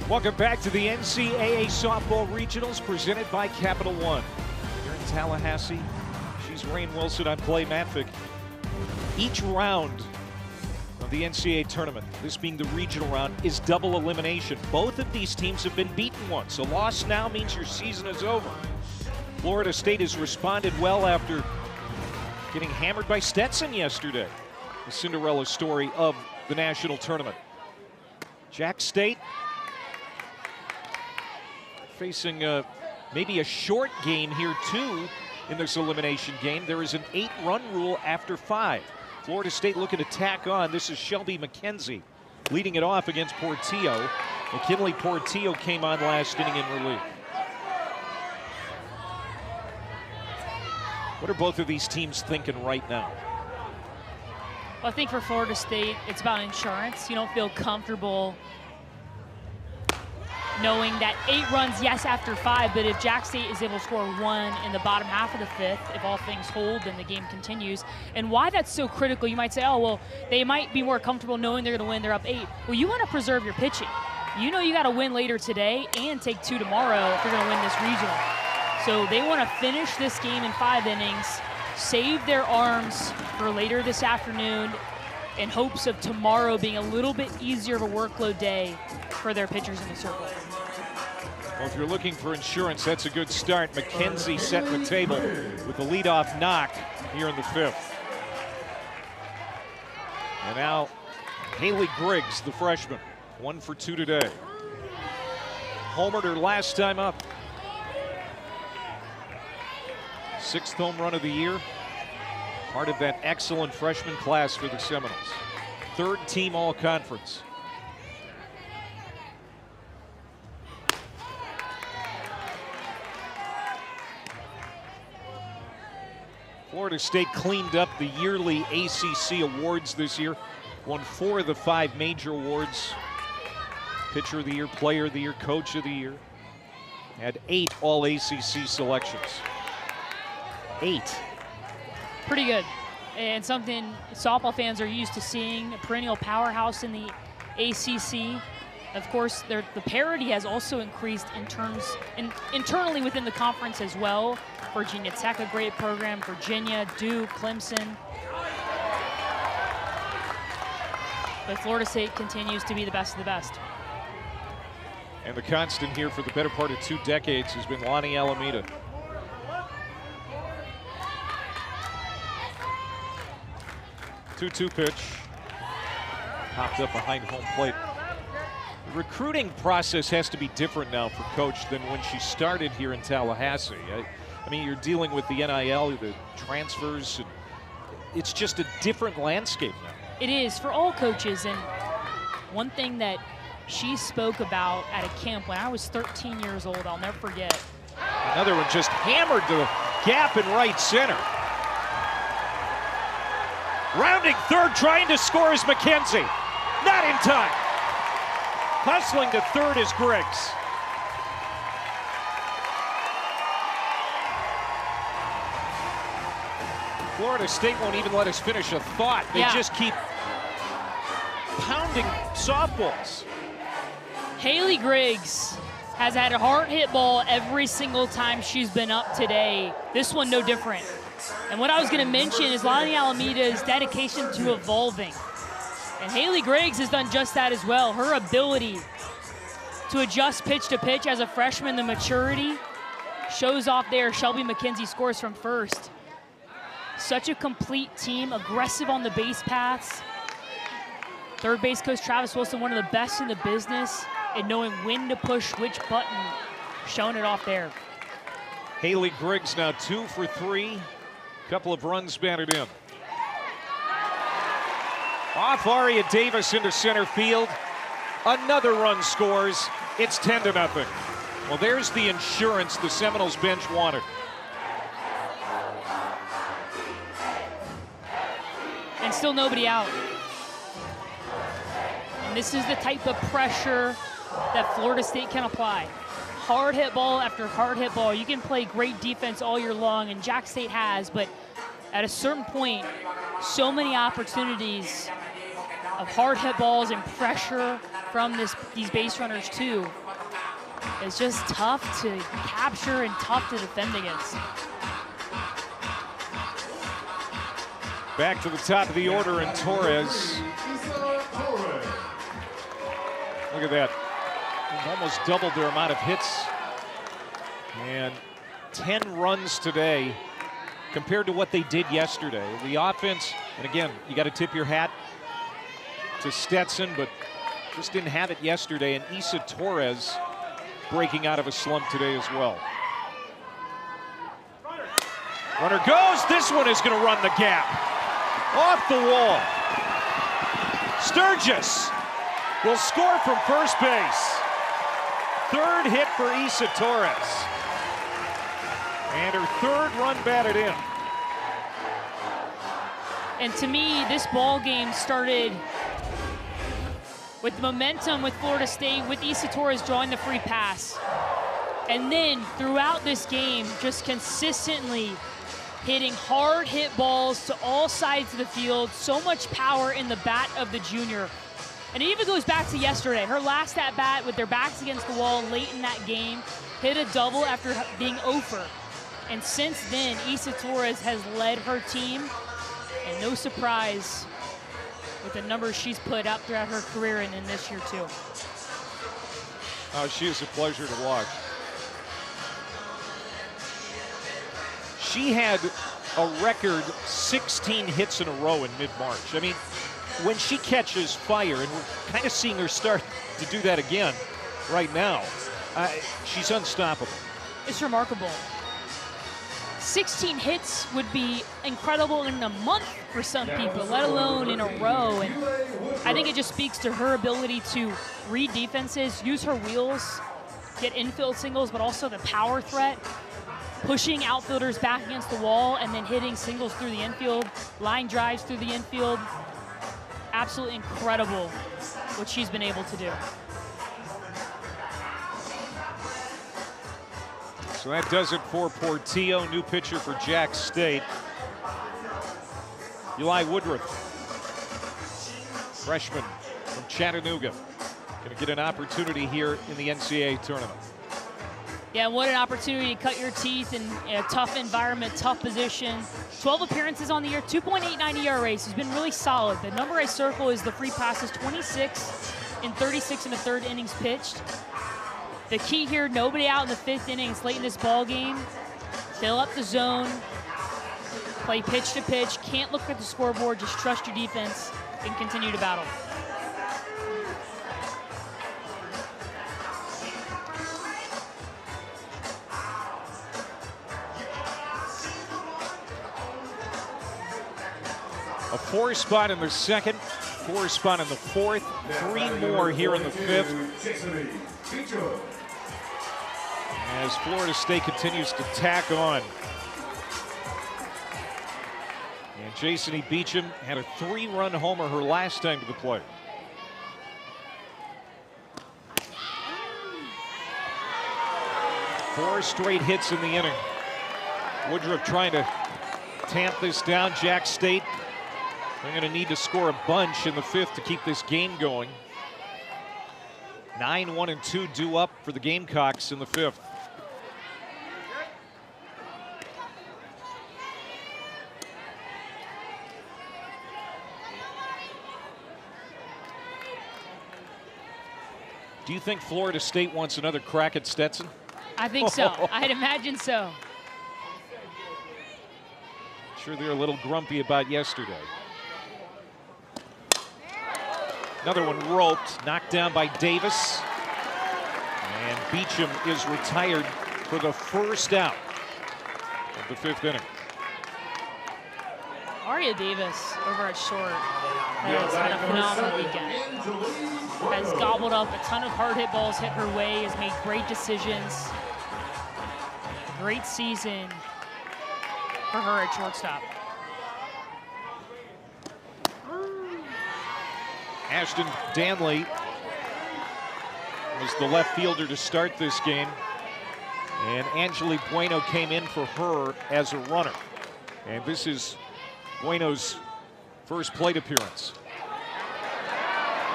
A: Welcome back to the NCAA Softball Regionals presented by Capital One. Here in Tallahassee, she's Rain Wilson, I'm Clay Matvick. Each round of the NCAA tournament, this being the regional round, is double elimination. Both of these teams have been beaten once. A loss now means your season is over. Florida State has responded well after getting hammered by Stetson yesterday. The Cinderella story of the national tournament. Jack State facing maybe a short game here too in this elimination game. There is an 8-run rule after 5. Florida State looking to tack on. This is Shelby McKenzie leading it off against Portillo. McKinley Portillo came on last inning in relief. What are both of these teams thinking right now?
B: Well, I think for Florida State, it's about insurance. You don't feel comfortable knowing that 8 runs, yes, after 5, but if Jack State is able to score 1 in the bottom half of the 5th, if all things hold, then the game continues. And why that's so critical, you might say, oh, well, they might be more comfortable knowing they're going to win, they're up 8. Well, you want to preserve your pitching. You know you got to win later today and take 2 tomorrow if you're going to win this regional. So they want to finish this game in 5 innings, save their arms for later this afternoon in hopes of tomorrow being a little bit easier of a workload day for their pitchers in the circle.
A: Well, if you're looking for insurance, that's a good start. McKenzie setting the table with the leadoff knock here in the 5th. And now Haley Griggs, the freshman, 1 for 2 today. Homered her last time up. 6th home run of the year. Part of that excellent freshman class for the Seminoles. 3rd team all-conference. Florida State cleaned up the yearly ACC awards this year. Won 4 of the 5 major awards. Pitcher of the Year, Player of the Year, Coach of the Year. Had 8 all-ACC selections. 8.
B: Pretty good. and something softball fans are used to seeing, a perennial powerhouse in the ACC. Of course, the parity has also increased internally within the conference as well. Virginia Tech, a great program, Virginia, Duke, Clemson. But Florida State continues to be the best of the best.
A: And the constant here for the better part of 2 decades has been Lonnie Alameda. Two-two pitch. Popped up behind home plate. The recruiting process has to be different now for Coach than when she started here in Tallahassee. I mean, you're dealing with the NIL, the transfers. It's just a different landscape now.
B: It is for all coaches, and one thing that she spoke about at a camp when I was 13 years old, I'll never forget.
A: Another one just hammered the gap in right center. Rounding third, trying to score is McKenzie. Not in time. Hustling to third is Griggs. Florida State won't even let us finish a thought. They just keep pounding softballs.
B: Haley Griggs has had a hard hit ball every single time she's been up today. This one no different. And what I was going to mention is Lonnie Alameda's dedication to evolving. And Haley Griggs has done just that as well. Her ability to adjust pitch to pitch as a freshman, the maturity shows off there. Shelby McKenzie scores from first. Such a complete team, aggressive on the base paths. Third base coach Travis Wilson, one of the best in the business in knowing when to push which button, showing it off there.
A: Haley Griggs now 2 for 3. Couple of runs batted in. Off Aria Davis into center field. Another run scores. It's 10-0. Well, there's the insurance the Seminoles bench wanted.
B: And still nobody out. And this is the type of pressure that Florida State can apply. Hard hit ball after hard hit ball. You can play great defense all year long, and Jack State has, but at a certain point, so many opportunities of hard hit balls and pressure from these base runners too. It's just tough to capture and tough to defend against.
A: Back to the top of the order, and Torres. Look at that. They've almost doubled their amount of hits. And 10 runs today compared to what they did yesterday. The offense, and again, you got to tip your hat to Stetson, but just didn't have it yesterday. And Issa Torres breaking out of a slump today as well. Runner goes. This one is going to run the gap. Off the wall. Sturgis will score from first base. Third hit for Issa Torres. And her third run batted in.
B: And to me, this ball game started with the momentum with Florida State, with Issa Torres drawing the free pass. And then throughout this game, just consistently hitting hard hit balls to all sides of the field. So much power in the bat of the junior. And it even goes back to yesterday. Her last at bat with their backs against the wall late in that game, hit a double after being over. And since then, Issa Torres has led her team. And no surprise with the numbers she's put up throughout her career and in this year too.
A: Oh, she is a pleasure to watch. She had a record 16 hits in a row in mid-March. I mean, when she catches fire, and we're kind of seeing her start to do that again right now, she's unstoppable.
B: It's remarkable. 16 hits would be incredible in a month for some people, let alone in a row. And I think it just speaks to her ability to read defenses, use her wheels, get infield singles, but also the power threat, pushing outfielders back against the wall and then hitting singles through the infield, line drives through the infield. Absolutely incredible what she's been able to do.
A: So that does it for Portillo, new pitcher for Jack State. Eli Woodruff, freshman from Chattanooga, going to get an opportunity here in the NCAA tournament.
B: Yeah, what an opportunity to cut your teeth in a tough environment, tough position. 12 appearances on the year, 2.89 ERA. He's been really solid. The number I circle is the free passes, 26 in 36 in the third innings pitched. The key here, nobody out in the fifth inning. It's late in this ball game. Fill up the zone, play pitch to pitch. Can't look at the scoreboard, just trust your defense and continue to battle.
A: A 4 spot in the second, 4 spot in the fourth, 3 more here in the fifth. As Florida State continues to tack on. And Jason E. Beecham had a 3-run homer her last time to the plate. Four straight hits in the inning. Woodruff trying to tamp this down. Jack State, they're going to need to score a bunch in the fifth to keep this game going. 9-1-2 due up for the Gamecocks in the fifth. Do you think Florida State wants another crack at Stetson?
B: I think so. I'd imagine so.
A: Sure, they're a little grumpy about yesterday. Another one roped, knocked down by Davis. And Beecham is retired for the first out of the fifth inning.
B: Aria Davis over at short has had a phenomenal weekend. Has gobbled up a ton of hard hit balls hit her way, has made great decisions. Great season for her at shortstop.
A: Ashton Danley was the left fielder to start this game. And Angeli Bueno came in for her as a runner. And this is Bueno's first plate appearance.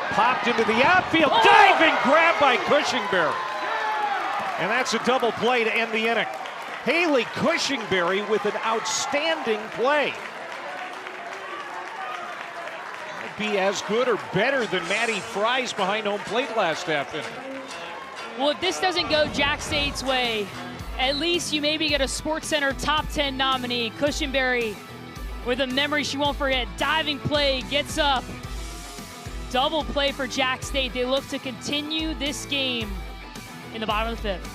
A: Popped into the outfield, diving grab by Cushingberry. And that's a double play to end the inning. Haley Cushingberry with an outstanding play. Might be as good or better than Maddie Fry's behind home plate last half inning.
B: Well, if this doesn't go Jack State's way, at least you maybe get a SportsCenter top 10 nominee. Cushingberry with a memory she won't forget. Diving play, gets up. Double play for Jack State. They look to continue this game in the bottom of the fifth.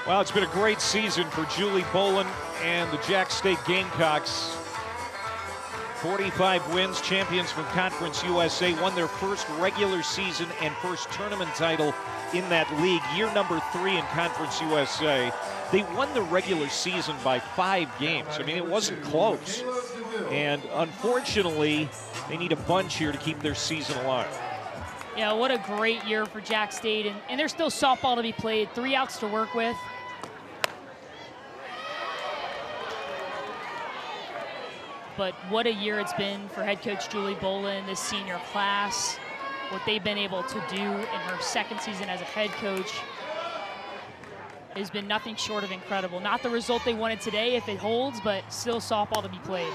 A: Well, it's been a great season for Julie Bolin and the Jax State Gamecocks. 45 wins, champions from Conference USA, won their first regular season and first tournament title in that league, year number 3 in Conference USA. They won the regular season by 5 games. I mean, it wasn't close. And unfortunately, they need a bunch here to keep their season alive.
B: Yeah, what a great year for Jax State. And there's still softball to be played, 3 outs to work with. But what a year it's been for head coach Julie Bolin, this senior class. What they've been able to do in her second season as a head coach has been nothing short of incredible. Not the result they wanted today if it holds, but still softball to be played.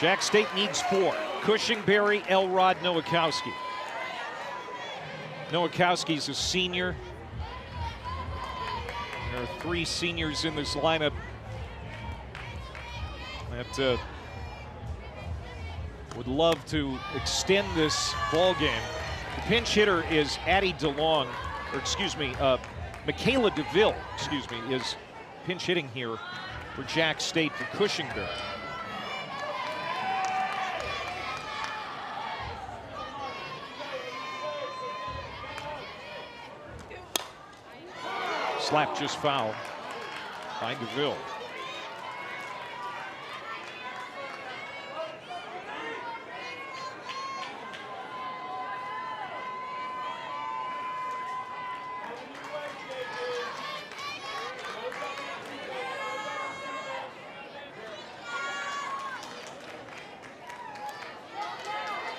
A: Jax State needs 4. Cushing, Berry, Elrod, Nowakowski. Nowakowski's a senior. There are 3 seniors in this lineup that would love to extend this ball game. The pinch hitter is Addie DeLong, or excuse me, Michaela DeVille, excuse me, is pinch hitting here for Jax State for Cushingberry. Slap just foul by DeVille.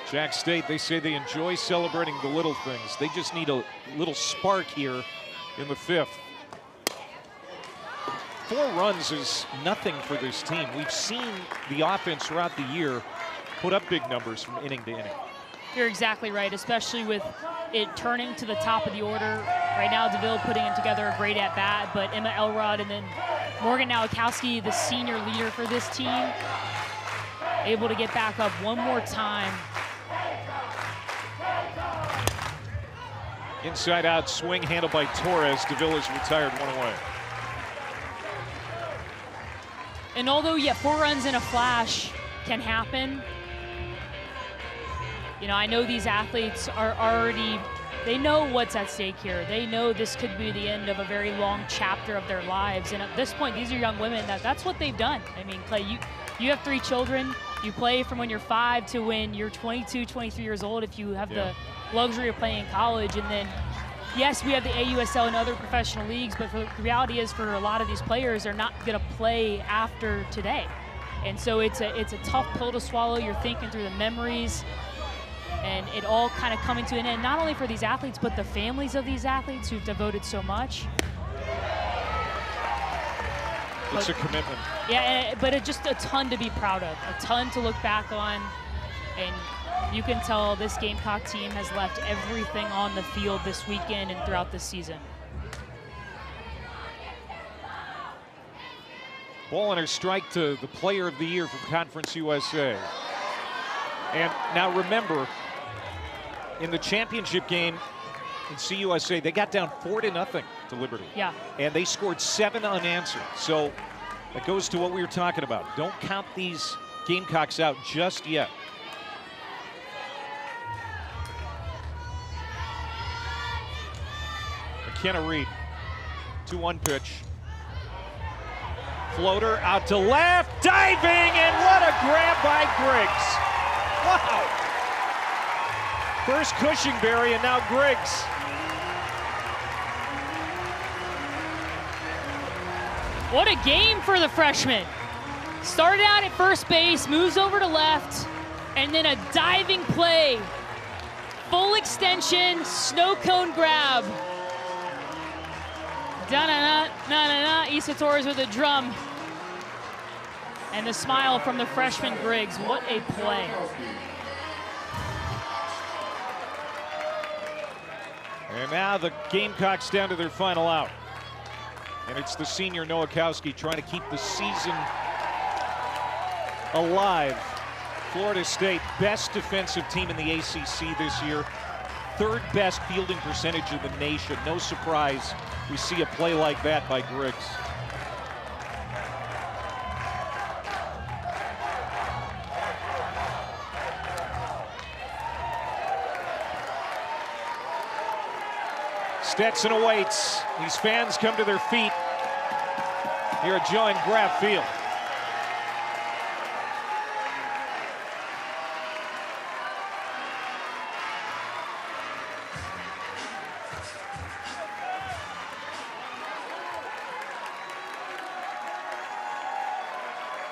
A: Jax State, they say they enjoy celebrating the little things. They just need a little spark here in the 5th. 4 runs is nothing for this team. We've seen the offense throughout the year put up big numbers from inning to inning.
B: You're exactly right, especially with it turning to the top of the order. Right now, DeVille putting in together a great at-bat, but Emma Elrod and then Morgan Nowakowski, the senior leader for this team, able to get back up one more time.
A: Inside out swing handled by Torres. DeVille is retired 1 away.
B: And although, yeah, 4 runs in a flash can happen, you know, I know these athletes are already, they know what's at stake here. They know this could be the end of a very long chapter of their lives. And at this point, these are young women that's what they've done. I mean, Clay, you have 3 children. You play from when you're 5 to when you're 22, 23 years old if you have the luxury of playing in college. And then, yes, we have the AUSL and other professional leagues, but the reality is for a lot of these players, they're not going to play after today. And so it's a tough pill to swallow. You're thinking through the memories and it all kind of coming to an end, not only for these athletes, but the families of these athletes who've devoted so much.
A: It's a commitment.
B: Yeah, but it's just a ton to be proud of, a ton to look back on. And you can tell this Gamecock team has left everything on the field this weekend and throughout this season.
A: Ball on her strike to the player of the year from Conference USA. And now remember, in the championship game in CUSA, they got down 4-0 to Liberty.
B: Yeah.
A: And they scored 7 unanswered. So that goes to what we were talking about. Don't count these Gamecocks out just yet. McKenna Reed, 2-1 pitch. Floater out to left, diving, and what a grab by Griggs. Wow. First Cushingberry and now Griggs.
B: What a game for the freshman. Started out at first base, moves over to left, and then a diving play. Full extension, snow cone grab. Da-na-na, Issa Torres with a drum. And the smile from the freshman Griggs. What a play.
A: And now the Gamecocks down to their final out. And it's the senior Nowakowski trying to keep the season alive. Florida State, best defensive team in the ACC this year. 3rd best fielding percentage in the nation. No surprise we see a play like that by Griggs. Stetson awaits. These fans come to their feet here at Joan Graff Field.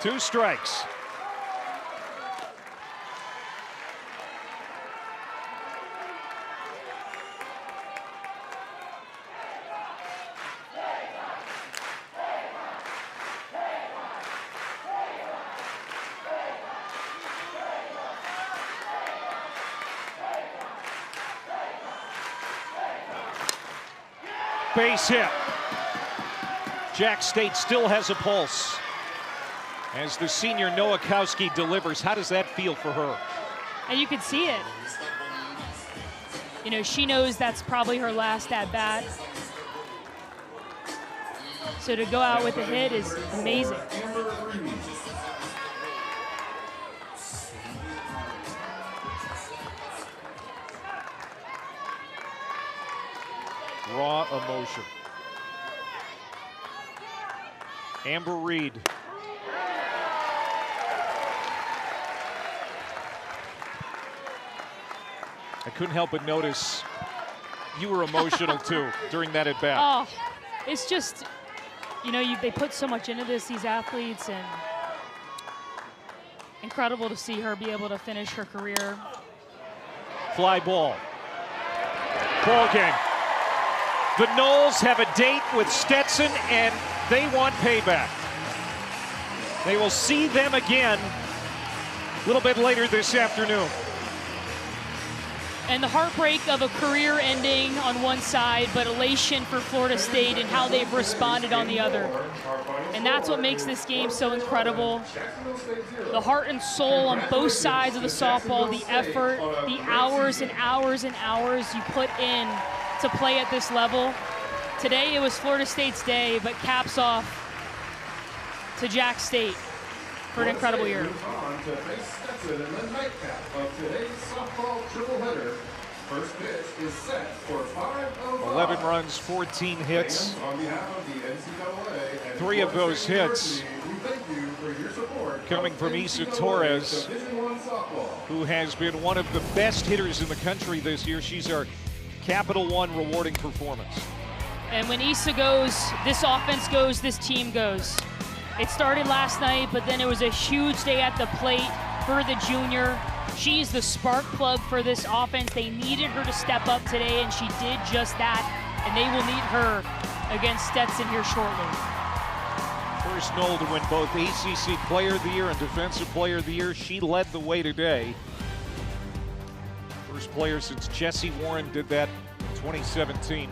A: Two strikes. Base hit. Jack State still has a pulse as the senior Nowakowski delivers. How does that feel for her?
B: And you can see it. You know, she knows that's probably her last at bat. So to go out with a hit is amazing.
A: Raw emotion. Amber Reed. I couldn't help but notice you were emotional too during that at bat.
B: Oh, it's just, you know, they put so much into this, these athletes, and incredible to see her be able to finish her career.
A: Fly ball. Ball game. The Noles have a date with Stetson, and they want payback. They will see them again a little bit later this afternoon.
B: And the heartbreak of a career ending on one side, but elation for Florida State and how they've responded on the other. And that's what makes this game so incredible. The heart and soul on both sides of the softball, the effort, the hours and hours and hours you put in to play at this level. Today it was Florida State's day, but caps off to Jack State for an incredible year.
C: In the nightcap of today's softball triple-header. First pitch is set for
A: 11 runs, 14 hits.
C: On behalf of the NCAA and
A: 3 of those hits
C: we thank you for your support
A: coming from Issa Torres, who has been one of the best hitters in the country this year. She's our Capital One rewarding performance.
B: And when Issa goes, this offense goes, this team goes. It started last night, but then it was a huge day at the plate for the junior. She's the spark plug for this offense. They needed her to step up today, and she did just that. And they will need her against Stetson here shortly.
A: First Knoll to win both ACC Player of the Year and Defensive Player of the Year. She led the way today. First player since Jessie Warren did that in 2017.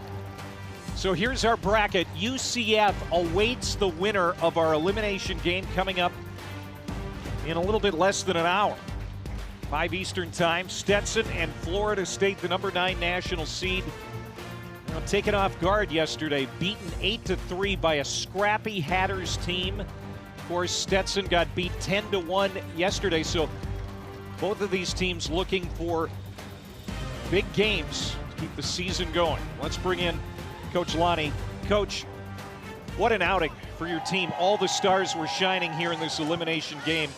A: So here's our bracket. UCF awaits the winner of our elimination game coming up in a little bit less than an hour. 5 Eastern time. Stetson and Florida State, the number 9 national seed, taken off guard yesterday, beaten 8-3 by a scrappy Hatters team. Of course, Stetson got beat 10-1 yesterday, so both of these teams looking for big games to keep the season going. Let's bring in Coach Lonnie. Coach, what an outing for your team. All the stars were shining here in this elimination game.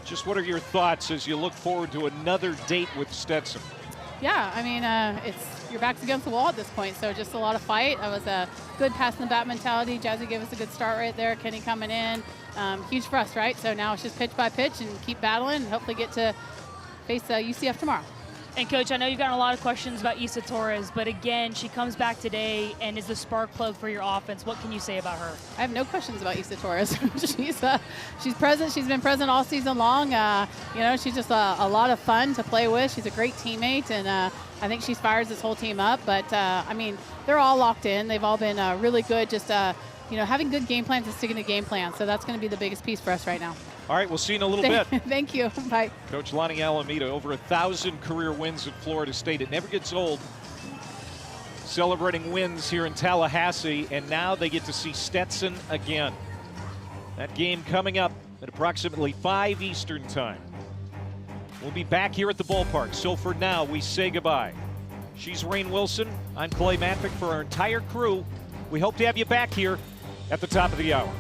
A: Just what are your thoughts as you look forward to another date with Stetson?
F: Yeah, I mean, your back's against the wall at this point, so just a lot of fight. It was a good pass in the bat mentality. Jazzy gave us a good start right there. Kenny coming in. Huge for us, right? So now it's just pitch by pitch and keep battling and hopefully get to face UCF tomorrow.
B: And Coach, I know you've gotten a lot of questions about Issa Torres, but again, she comes back today and is the spark plug for your offense. What can you say about her?
F: I have no questions about Issa Torres. she's present. She's been present all season long. She's just a lot of fun to play with. She's a great teammate, and I think she fires this whole team up. But, I mean, they're all locked in. They've all been really good, just, having good game plans and sticking to game plans. So that's going to be the biggest piece for us right now.
A: All right, we'll see you in a little bit.
F: Thank you. Bye.
A: Coach Lonnie Alameda, over 1,000 career wins at Florida State. It never gets old celebrating wins here in Tallahassee, and now they get to see Stetson again. That game coming up at approximately 5 Eastern time. We'll be back here at the ballpark, so for now, we say goodbye. She's Rainn Wilson. I'm Clay Matvick. For our entire crew, we hope to have you back here at the top of the hour.